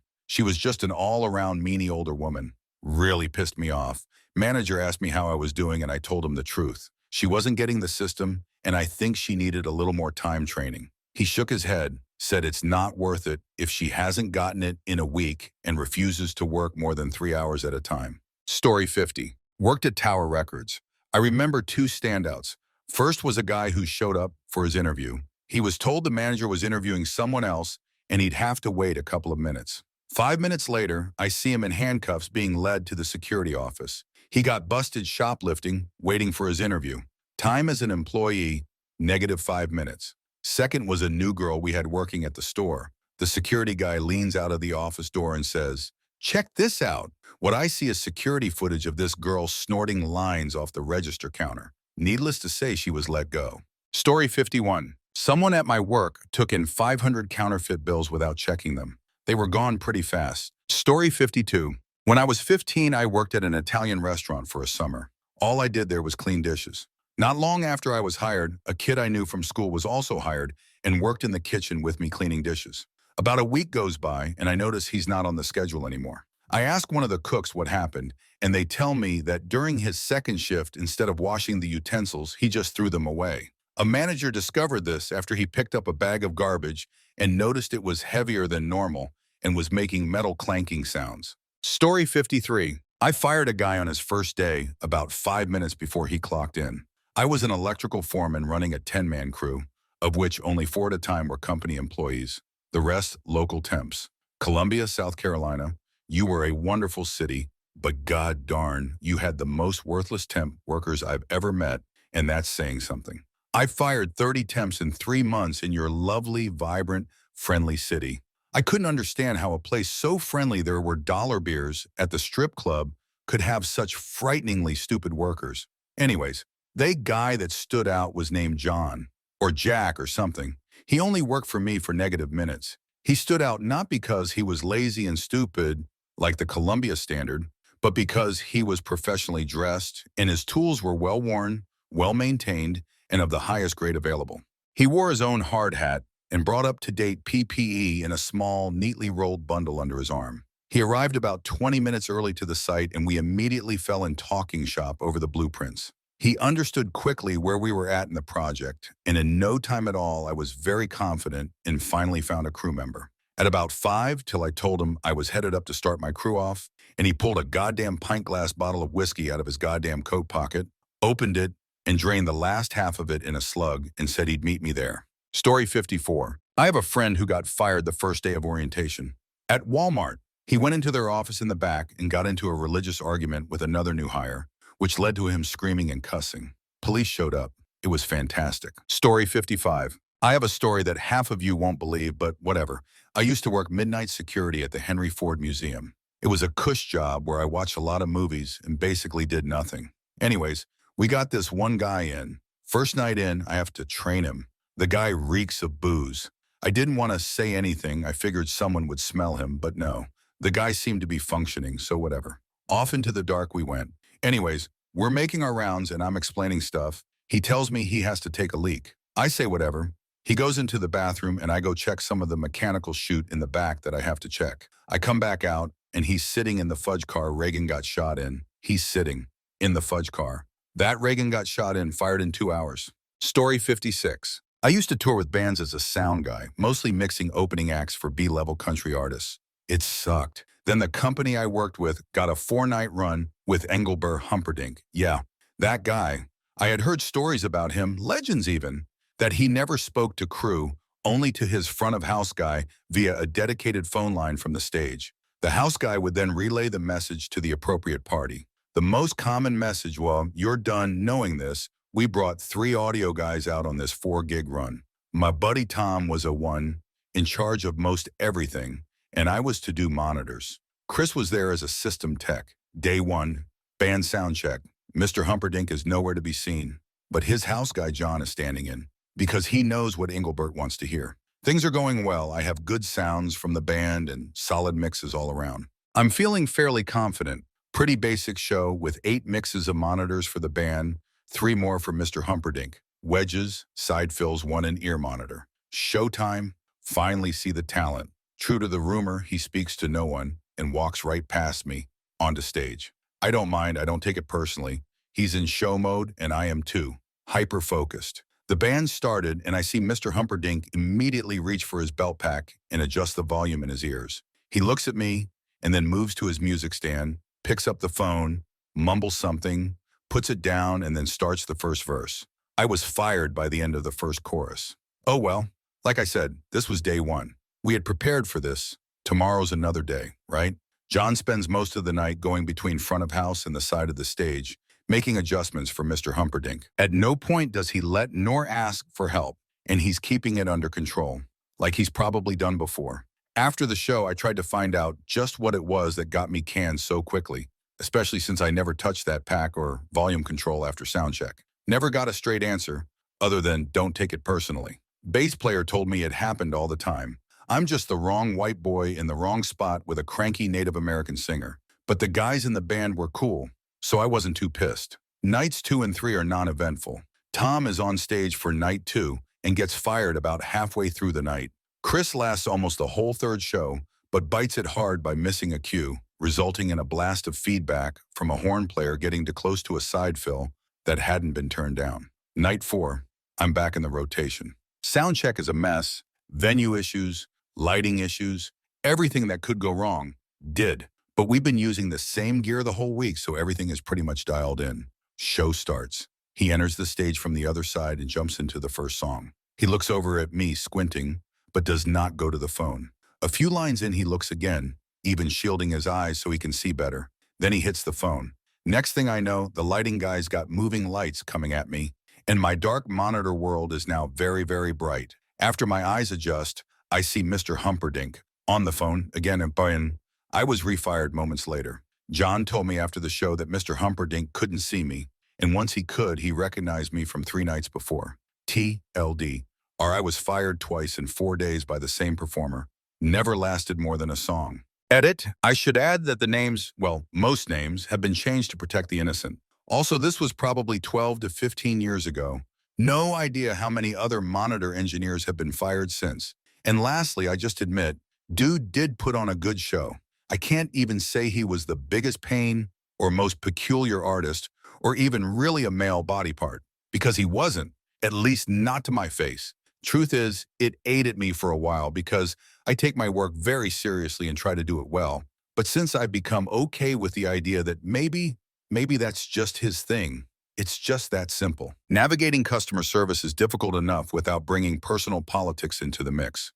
She was just an all-around meanie older woman. Really pissed me off. Manager asked me how I was doing and I told him the truth. She wasn't getting the system and I think she needed a little more time training. He shook his head, said it's not worth it if she hasn't gotten it in a week and refuses to work more than 3 hours at a time. Story 50. Worked at Tower Records. I remember 2 standouts. First was a guy who showed up for his interview. He was told the manager was interviewing someone else and he'd have to wait a couple of minutes. 5 minutes later, I see him in handcuffs being led to the security office. He got busted shoplifting, waiting for his interview. Time as an employee, -5 minutes. Second was a new girl we had working at the store. The security guy leans out of the office door and says, "Check this out." What I see is security footage of this girl snorting lines off the register counter. Needless to say, she was let go. Story 51. Someone at my work took in 500 counterfeit bills without checking them. They were gone pretty fast. Story 52. When I was 15, I worked at an Italian restaurant for a summer. All I did there was clean dishes. Not long after I was hired, a kid I knew from school was also hired and worked in the kitchen with me cleaning dishes. About a week goes by and I notice he's not on the schedule anymore. I ask one of the cooks what happened and they tell me that during his second shift, instead of washing the utensils, he just threw them away. A manager discovered this after he picked up a bag of garbage and noticed it was heavier than normal and was making metal clanking sounds. Story 53. I fired a guy on his first day about 5 minutes before he clocked in. I was an electrical foreman running a 10-man crew, of which only 4 at a time were company employees. The rest, local temps. Columbia, South Carolina. You were a wonderful city, but god darn, you had the most worthless temp workers I've ever met, and that's saying something. I fired 30 temps in 3 months in your lovely, vibrant, friendly city. I couldn't understand how a place so friendly there were dollar beers at the strip club could have such frighteningly stupid workers. Anyways, the guy that stood out was named John, or Jack or something. He only worked for me for negative minutes. He stood out not because he was lazy and stupid, like the Columbia standard, but because he was professionally dressed and his tools were well-worn, well-maintained, and of the highest grade available. He wore his own hard hat and brought up-to-date PPE in a small, neatly rolled bundle under his arm. He arrived about 20 minutes early to the site and we immediately fell in talking shop over the blueprints. He understood quickly where we were at in the project, and in no time at all I was very confident and finally found a crew member. At about 5 till I told him I was headed up to start my crew off, and he pulled a goddamn pint glass bottle of whiskey out of his goddamn coat pocket, opened it, and drained the last half of it in a slug and said he'd meet me there. Story 54. I have a friend who got fired the first day of orientation. At Walmart, he went into their office in the back and got into a religious argument with another new hire, which led to him screaming and cussing. Police showed up. It was fantastic. Story 55. I have a story that half of you won't believe, but whatever. I used to work midnight security at the Henry Ford Museum. It was a cush job where I watched a lot of movies and basically did nothing. Anyways, we got this one guy in. First night in, I have to train him. The guy reeks of booze. I didn't want to say anything. I figured someone would smell him, but no. The guy seemed to be functioning, so whatever. Off into the dark we went. Anyways, we're making our rounds and I'm explaining stuff. He tells me he has to take a leak. I say whatever. He goes into the bathroom and I go check some of the mechanical chute in the back that I have to check. I come back out and he's sitting in the fudge car Reagan got shot in. He's sitting in the fudge car. That Reagan got shot in, fired in 2 hours. Story 56. I used to tour with bands as a sound guy, mostly mixing opening acts for B-level country artists. It sucked. Then the company I worked with got a 4-night run with Engelbert Humperdinck. Yeah, That guy, I had heard stories about him, legends even, that he never spoke to crew, only to his front-of-house guy via a dedicated phone line from the stage. The house guy would then relay the message to the appropriate party. The most common message, well, you're done knowing this. We brought 3 audio guys out on this 4-gig run. My buddy Tom was a one in charge of most everything, and I was to do monitors. Chris was there as a system tech. Day 1, band sound check. Mr. Humperdinck is nowhere to be seen, but his house guy John is standing in, because he knows what Engelbert wants to hear. Things are going well. I have good sounds from the band and solid mixes all around. I'm feeling fairly confident. Pretty basic show with 8 mixes of monitors for the band, 3 more for Mr. Humperdinck. Wedges, side fills, 1 in ear monitor. Showtime, finally see the talent. True to the rumor, he speaks to no one and walks right past me onto stage. I don't mind, I don't take it personally. He's in show mode and I am too, hyper-focused. The band started and I see Mr. Humperdinck immediately reach for his belt pack and adjust the volume in his ears. He looks at me and then moves to his music stand, picks up the phone, mumbles something, puts it down and then starts the first verse. I was fired by the end of the first chorus. Oh well, like I said, this was day 1. We had prepared for this. Tomorrow's another day, right? John spends most of the night going between front of house and the side of the stage, making adjustments for Mr. Humperdinck. At no point does he let nor ask for help, and he's keeping it under control, like he's probably done before. After the show, I tried to find out just what it was that got me canned so quickly, especially since I never touched that pack or volume control after sound check. Never got a straight answer, other than don't take it personally. Bass player told me it happened all the time. I'm just the wrong white boy in the wrong spot with a cranky Native American singer. But the guys in the band were cool, so I wasn't too pissed. Nights 2 and 3 are non-eventful. Tom is on stage for night 2 and gets fired about halfway through the night. Chris lasts almost the whole third show, but bites it hard by missing a cue, resulting in a blast of feedback from a horn player getting too close to a side fill that hadn't been turned down. Night 4, I'm back in the rotation. Sound check is a mess. Venue issues, lighting issues, everything that could go wrong did. But we've been using the same gear the whole week, so everything is pretty much dialed in. Show starts. He enters the stage from the other side and jumps into the first song. He looks over at me, squinting, but does not go to the phone. A few lines in, he looks again, even shielding his eyes so he can see better. Then he hits the phone. Next thing I know, the lighting guy's got moving lights coming at me, and my dark monitor world is now very, very bright. After my eyes adjust, I see Mr. Humperdinck on the phone again, and I was refired moments later. John told me after the show that Mr. Humperdinck couldn't see me, and once he could, he recognized me from 3 nights before. TLD, or I was fired twice in 4 days by the same performer. Never lasted more than a song. Edit, I should add that the names, well, most names, have been changed to protect the innocent. Also, this was probably 12 to 15 years ago. No idea how many other monitor engineers have been fired since. And lastly, I just admit, dude did put on a good show. I can't even say he was the biggest pain or most peculiar artist or even really a male body part, because he wasn't, at least not to my face. Truth is, it ate at me for a while because I take my work very seriously and try to do it well. But since I've become okay with the idea that maybe that's just his thing, it's just that simple. Navigating customer service is difficult enough without bringing personal politics into the mix.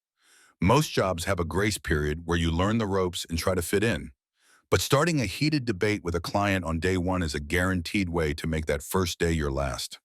Most jobs have a grace period where you learn the ropes and try to fit in. But starting a heated debate with a client on day 1 is a guaranteed way to make that first day your last.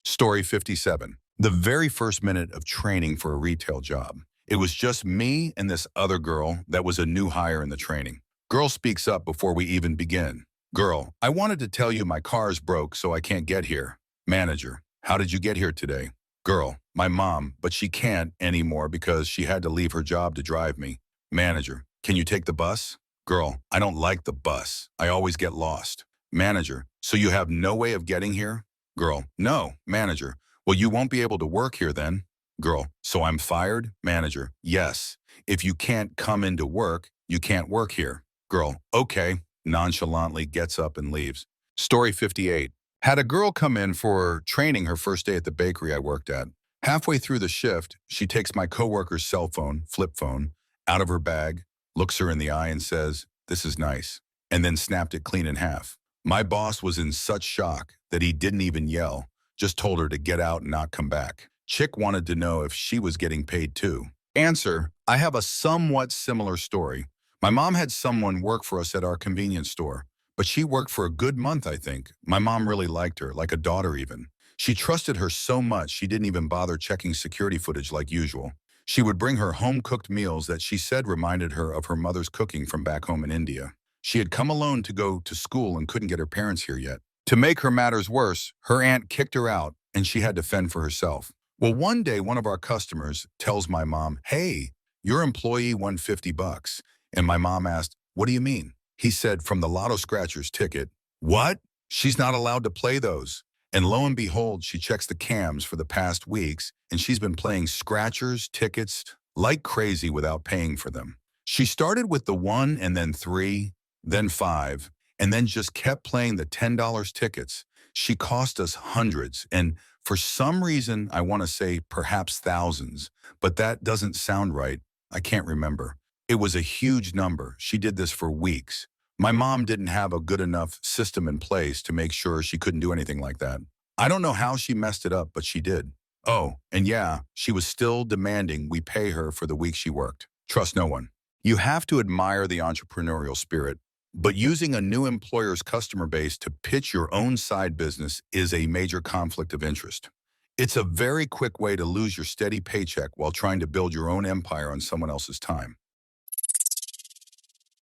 Story 57. The very first minute of training for a retail job. It was just me and this other girl that was a new hire in the training. Girl speaks up before we even begin. Girl, I wanted to tell you my car's broke so I can't get here. Manager, how did you get here today? Girl, my mom, but she can't anymore because she had to leave her job to drive me. Manager, can you take the bus? Girl, I don't like the bus. I always get lost. Manager, so you have no way of getting here? Girl, no. Manager, well, you won't be able to work here then. Girl, so I'm fired? Manager, yes. If you can't come into work, you can't work here. Girl, okay. Nonchalantly gets up and leaves. Story 58. Had a girl come in for training her first day at the bakery I worked at. Halfway through the shift, she takes my coworker's cell phone, flip phone, out of her bag, looks her in the eye and says, "This is nice," and then snapped it clean in half. My boss was in such shock that he didn't even yell, just told her to get out and not come back. Chick wanted to know if she was getting paid too. Answer: I have a somewhat similar story. My mom had someone work for us at our convenience store, but she worked for a good month, I think. My mom really liked her, like a daughter even. She trusted her so much she didn't even bother checking security footage like usual. She would bring her home-cooked meals that she said reminded her of her mother's cooking from back home in India. She had come alone to go to school and couldn't get her parents here yet. To make her matters worse, her aunt kicked her out and she had to fend for herself. Well, one day, one of our customers tells my mom, "Hey, your employee won 50 bucks. And my mom asked, "What do you mean?" He said, "From the Lotto Scratchers ticket." What? She's not allowed to play those. And lo and behold, she checks the cams for the past weeks, and she's been playing Scratchers tickets like crazy without paying for them. She started with the 1 and then 3, then 5, and then just kept playing the $10 tickets. She cost us hundreds, and for some reason, I want to say perhaps thousands, but that doesn't sound right. I can't remember. It was a huge number. She did this for weeks. My mom didn't have a good enough system in place to make sure she couldn't do anything like that. I don't know how she messed it up, but she did. Oh, and yeah, she was still demanding we pay her for the week she worked. Trust no one. You have to admire the entrepreneurial spirit, but using a new employer's customer base to pitch your own side business is a major conflict of interest. It's a very quick way to lose your steady paycheck while trying to build your own empire on someone else's time.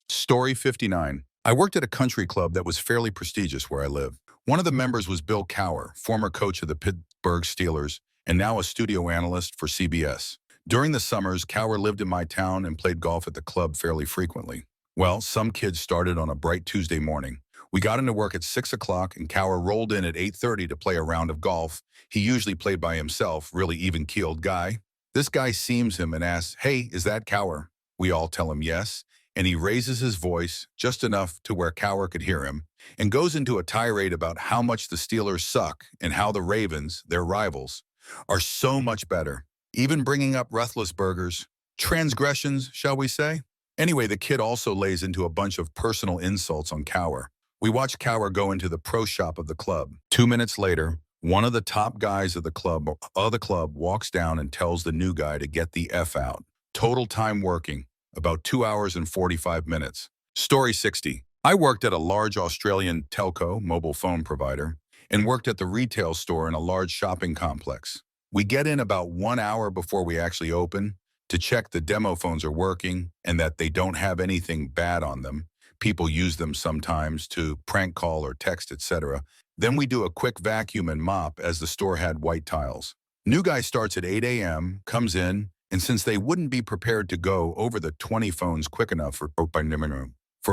Story 59. I worked at a country club that was fairly prestigious where I live. One of the members was Bill Cowher, former coach of the Pittsburgh Steelers and now a studio analyst for CBS. During the summers, Cowher lived in my town and played golf at the club fairly frequently. Well, some kids started on a bright Tuesday morning. We got into work at 6 o'clock and Cowher rolled in at 8:30 to play a round of golf. He usually played by himself, really even-keeled guy. This guy sees him and asks, "Hey, is that Cowher?" We all tell him yes, and he raises his voice just enough to where Cowher could hear him and goes into a tirade about how much the Steelers suck and how the Ravens, their rivals, are so much better, even bringing up Roethlisberger's transgressions, shall we say? Anyway, the kid also lays into a bunch of personal insults on Cowher. We watch Cowher go into the pro shop of the club. 2 minutes later, one of the top guys of the club walks down and tells the new guy to get the F out. Total time working, about 2 hours and 45 minutes. Story 60. I worked at a large Australian telco mobile phone provider and worked at the retail store in a large shopping complex. We get in about 1 hour before we actually open to check the demo phones are working and that they don't have anything bad on them. People use them sometimes to prank call or text, etc. Then we do a quick vacuum and mop as the store had white tiles. New guy starts at 8 a.m., comes in, and since they wouldn't be prepared to go over the 20 phones quick enough for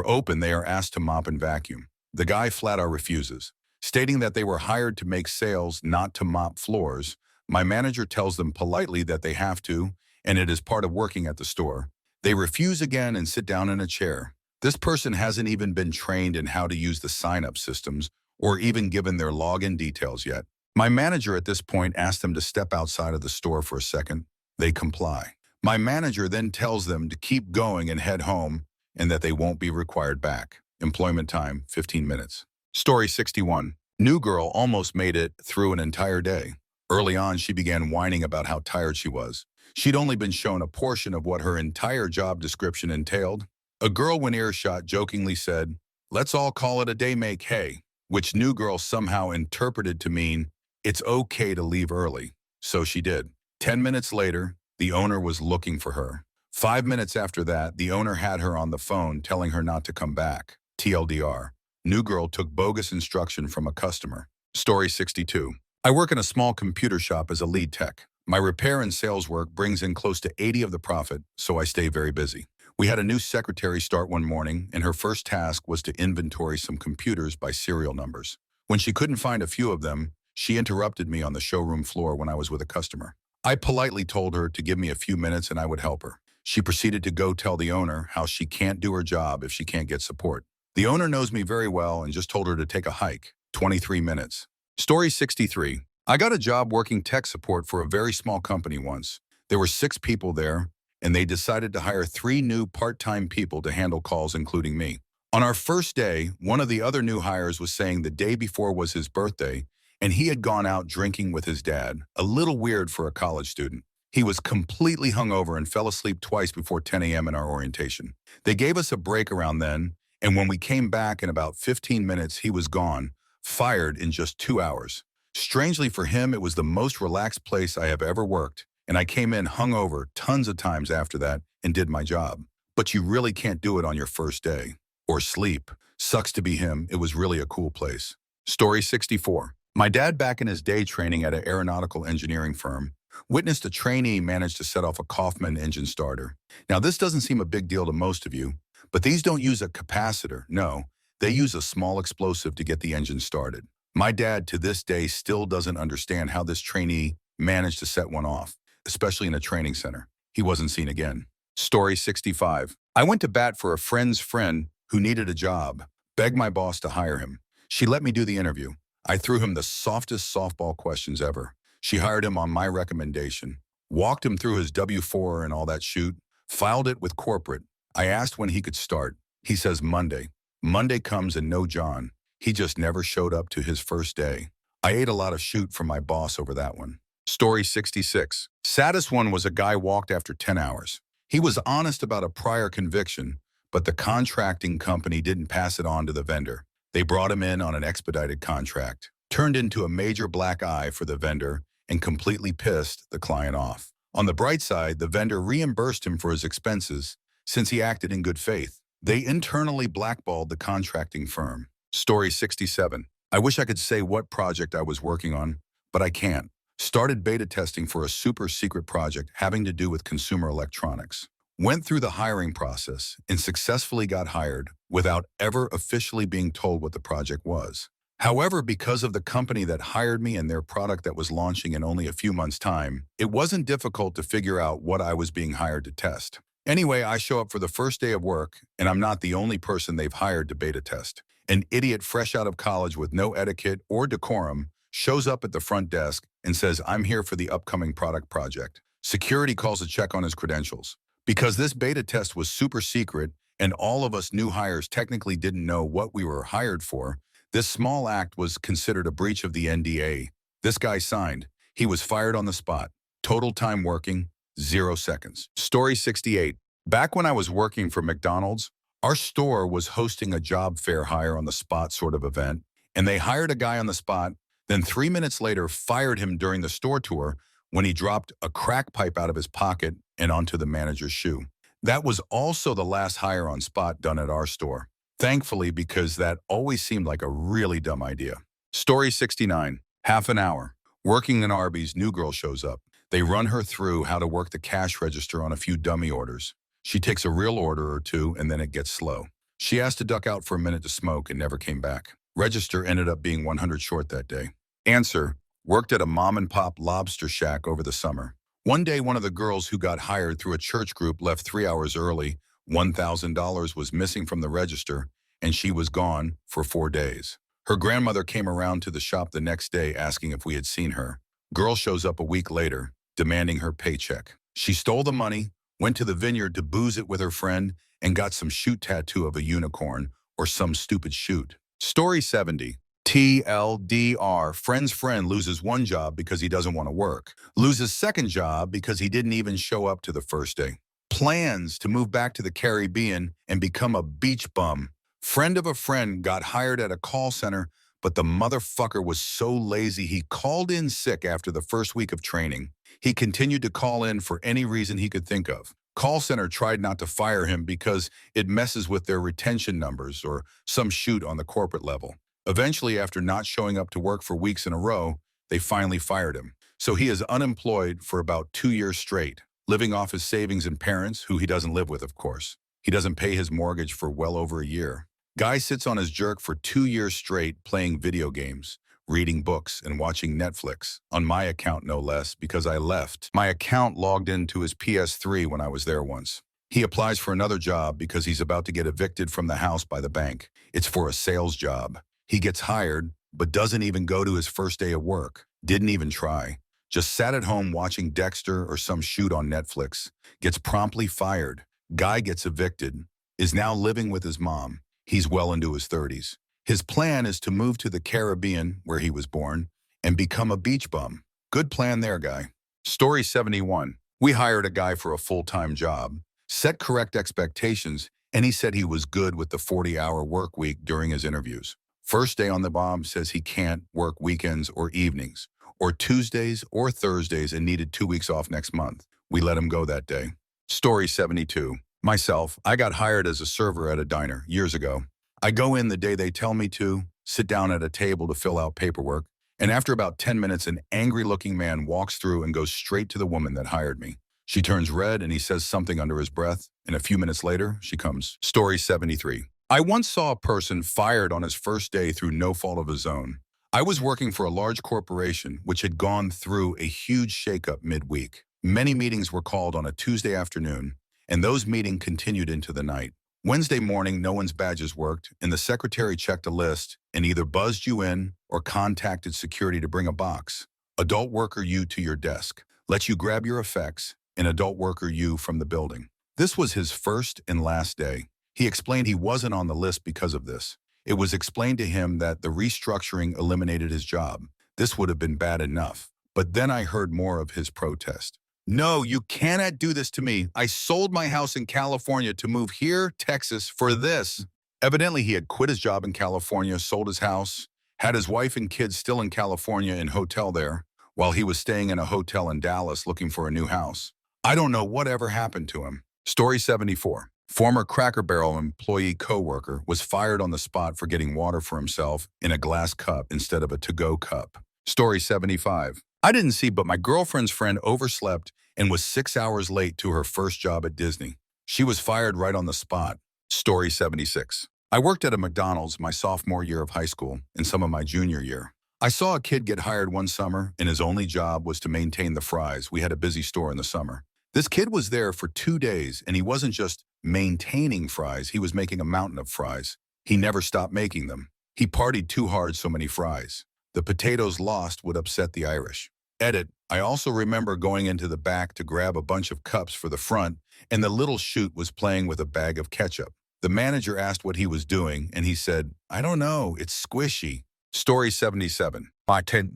open, they are asked to mop and vacuum. The guy flat out refuses, stating that they were hired to make sales, not to mop floors. My manager tells them politely that they have to, and it is part of working at the store. They refuse again and sit down in a chair. This person hasn't even been trained in how to use the sign-up systems or even given their login details yet. My manager at this point asks them to step outside of the store for a second. They comply. My manager then tells them to keep going and head home and that they won't be required back. Employment time, 15 minutes. Story 61. New girl almost made it through an entire day. Early on, she began whining about how tired she was. She'd only been shown a portion of what her entire job description entailed. A girl when earshot jokingly said, "Let's all call it a day make hay," which new girl somehow interpreted to mean, it's okay to leave early. So she did. 10 minutes later, the owner was looking for her. 5 minutes after that, the owner had her on the phone telling her not to come back. TLDR. New girl took bogus instruction from a customer. Story 62. I work in a small computer shop as a lead tech. My repair and sales work brings in close to 80 of the profit, so I stay very busy. We had a new secretary start one morning, and her first task was to inventory some computers by serial numbers. When she couldn't find a few of them, she interrupted me on the showroom floor when I was with a customer. I politely told her to give me a few minutes and I would help her. She proceeded to go tell the owner how she can't do her job if she can't get support. The owner knows me very well and just told her to take a hike. 23 minutes. Story 63. I got a job working tech support for a very small company once. There were 6 people there, and they decided to hire 3 new part-time people to handle calls, including me. On our first day, one of the other new hires was saying the day before was his birthday, and he had gone out drinking with his dad, a little weird for a college student. He was completely hungover and fell asleep twice before 10 a.m. in our orientation. They gave us a break around then, and when we came back in about 15 minutes, he was gone, fired in just 2 hours. Strangely for him, it was the most relaxed place I have ever worked, and I came in hungover tons of times after that and did my job. But you really can't do it on your first day. Or sleep. Sucks to be him. It was really a cool place. Story 64. My dad, back in his day training at an aeronautical engineering firm, witnessed a trainee manage to set off a Kaufman engine starter. Now, this doesn't seem a big deal to most of you, but these don't use a capacitor. No, they use a small explosive to get the engine started. My dad, to this day, still doesn't understand how this trainee managed to set one off, especially in a training center. He wasn't seen again. Story 65. I went to bat for a friend's friend who needed a job, begged my boss to hire him. She let me do the interview. I threw him the softest softball questions ever. She hired him on my recommendation, walked him through his W-4 and all that shoot, filed it with corporate. I asked when he could start. He says Monday. Monday comes and no John. He just never showed up to his first day. I ate a lot of shoot from my boss over that one. Story 66. Saddest one was a guy walked after 10 hours. He was honest about a prior conviction, but the contracting company didn't pass it on to the vendor. They brought him in on an expedited contract, turned into a major black eye for the vendor, and completely pissed the client off. On the bright side, the vendor reimbursed him for his expenses since he acted in good faith. They internally blackballed the contracting firm. Story 67. I wish I could say what project I was working on, but I can't. Started beta testing for a super secret project having to do with consumer electronics. Went through the hiring process and successfully got hired without ever officially being told what the project was. However, because of the company that hired me and their product that was launching in only a few months' time, it wasn't difficult to figure out what I was being hired to test. Anyway, I show up for the first day of work, and I'm not the only person they've hired to beta test. An idiot fresh out of college with no etiquette or decorum shows up at the front desk and says, "I'm here for the upcoming product project." Security calls to check on his credentials. Because this beta test was super secret and all of us new hires technically didn't know what we were hired for, this small act was considered a breach of the NDA. This guy signed. He was fired on the spot. Total time working, 0 seconds. Story 68. Back when I was working for McDonald's, our store was hosting a job fair hire on the spot sort of event, and they hired a guy on the spot, then 3 minutes later fired him during the store tour when he dropped a crack pipe out of his pocket and onto the manager's shoe. That was also the last hire on spot done at our store. Thankfully, because that always seemed like a really dumb idea. Story 69. Half an hour. Working in Arby's, new girl shows up. They run her through how to work the cash register on a few dummy orders. She takes a real order or two and then it gets slow. She asked to duck out for a minute to smoke and never came back. Register ended up being 100 short that day. Answer. Worked at a mom-and-pop lobster shack over the summer. One day, one of the girls who got hired through a church group left 3 hours early. $1,000 was missing from the register, and she was gone for 4 days. Her grandmother came around to the shop the next day asking if we had seen her. Girl shows up a week later, demanding her paycheck. She stole the money, went to the vineyard to booze it with her friend, and got some shoot tattoo of a unicorn or some stupid shoot. Story 70. TLDR. Friend's friend loses one job because he doesn't want to work. Loses second job because he didn't even show up to the first day. Plans to move back to the Caribbean and become a beach bum. Friend of a friend got hired at a call center, but the motherfucker was so lazy he called in sick after the first week of training. He continued to call in for any reason he could think of. Call center tried not to fire him because it messes with their retention numbers or some shoot on the corporate level. Eventually, after not showing up to work for weeks in a row, they finally fired him. So he is unemployed for about 2 years straight, living off his savings and parents, who he doesn't live with, of course. He doesn't pay his mortgage for well over a year. Guy sits on his jerk for 2 years straight playing video games, reading books, and watching Netflix. On my account, no less, because I left. My account logged into his PS3 when I was there once. He applies for another job because he's about to get evicted from the house by the bank. It's for a sales job. He gets hired, but doesn't even go to his first day of work. Didn't even try. Just sat at home watching Dexter or some shoot on Netflix. Gets promptly fired. Guy gets evicted. Is now living with his mom. He's well into his 30s. His plan is to move to the Caribbean, where he was born, and become a beach bum. Good plan there, guy. Story 71. We hired a guy for a full-time job, set correct expectations, and he said he was good with the 40-hour work week during his interviews. First day on the job says he can't work weekends or evenings, or Tuesdays or Thursdays, and needed 2 weeks off next month. We let him go that day. Story 72. Myself, I got hired as a server at a diner years ago. I go in the day they tell me to, sit down at a table to fill out paperwork, and after about 10 minutes, an angry-looking man walks through and goes straight to the woman that hired me. She turns red and he says something under his breath, and a few minutes later, she comes. Story 73. I once saw a person fired on his first day through no fault of his own. I was working for a large corporation which had gone through a huge shakeup midweek. Many meetings were called on a Tuesday afternoon, and those meetings continued into the night. Wednesday morning, no one's badges worked, and the secretary checked a list and either buzzed you in or contacted security to bring a box. Adult worker you to your desk, let you grab your effects, and adult worker you from the building. This was his first and last day. He explained he wasn't on the list because of this. It was explained to him that the restructuring eliminated his job. This would have been bad enough. But then I heard more of his protest. No, you cannot do this to me. I sold my house in California to move here, Texas, for this. Evidently, he had quit his job in California, sold his house, had his wife and kids still in California in hotel there, while he was staying in a hotel in Dallas looking for a new house. I don't know whatever happened to him. Story 74. Former Cracker Barrel employee co-worker was fired on the spot for getting water for himself in a glass cup instead of a to-go cup. Story 75. I didn't see, but my girlfriend's friend overslept and was 6 hours late to her first job at Disney. She was fired right on the spot. Story 76. I worked at a McDonald's my sophomore year of high school and some of my junior year. I saw a kid get hired one summer, and his only job was to maintain the fries. We had a busy store in the summer. This kid was there for 2 days, and he wasn't just maintaining fries, he was making a mountain of fries. He never stopped making them. He partied too hard, so many fries. The potatoes lost would upset the Irish. Edit. I also remember going into the back to grab a bunch of cups for the front, and the little shoot was playing with a bag of ketchup. The manager asked what he was doing, and he said, I don't know, it's squishy. Story 77.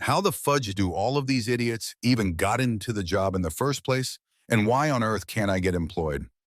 How the fudge do all of these idiots even got into the job in the first place? And why on earth can't I get employed?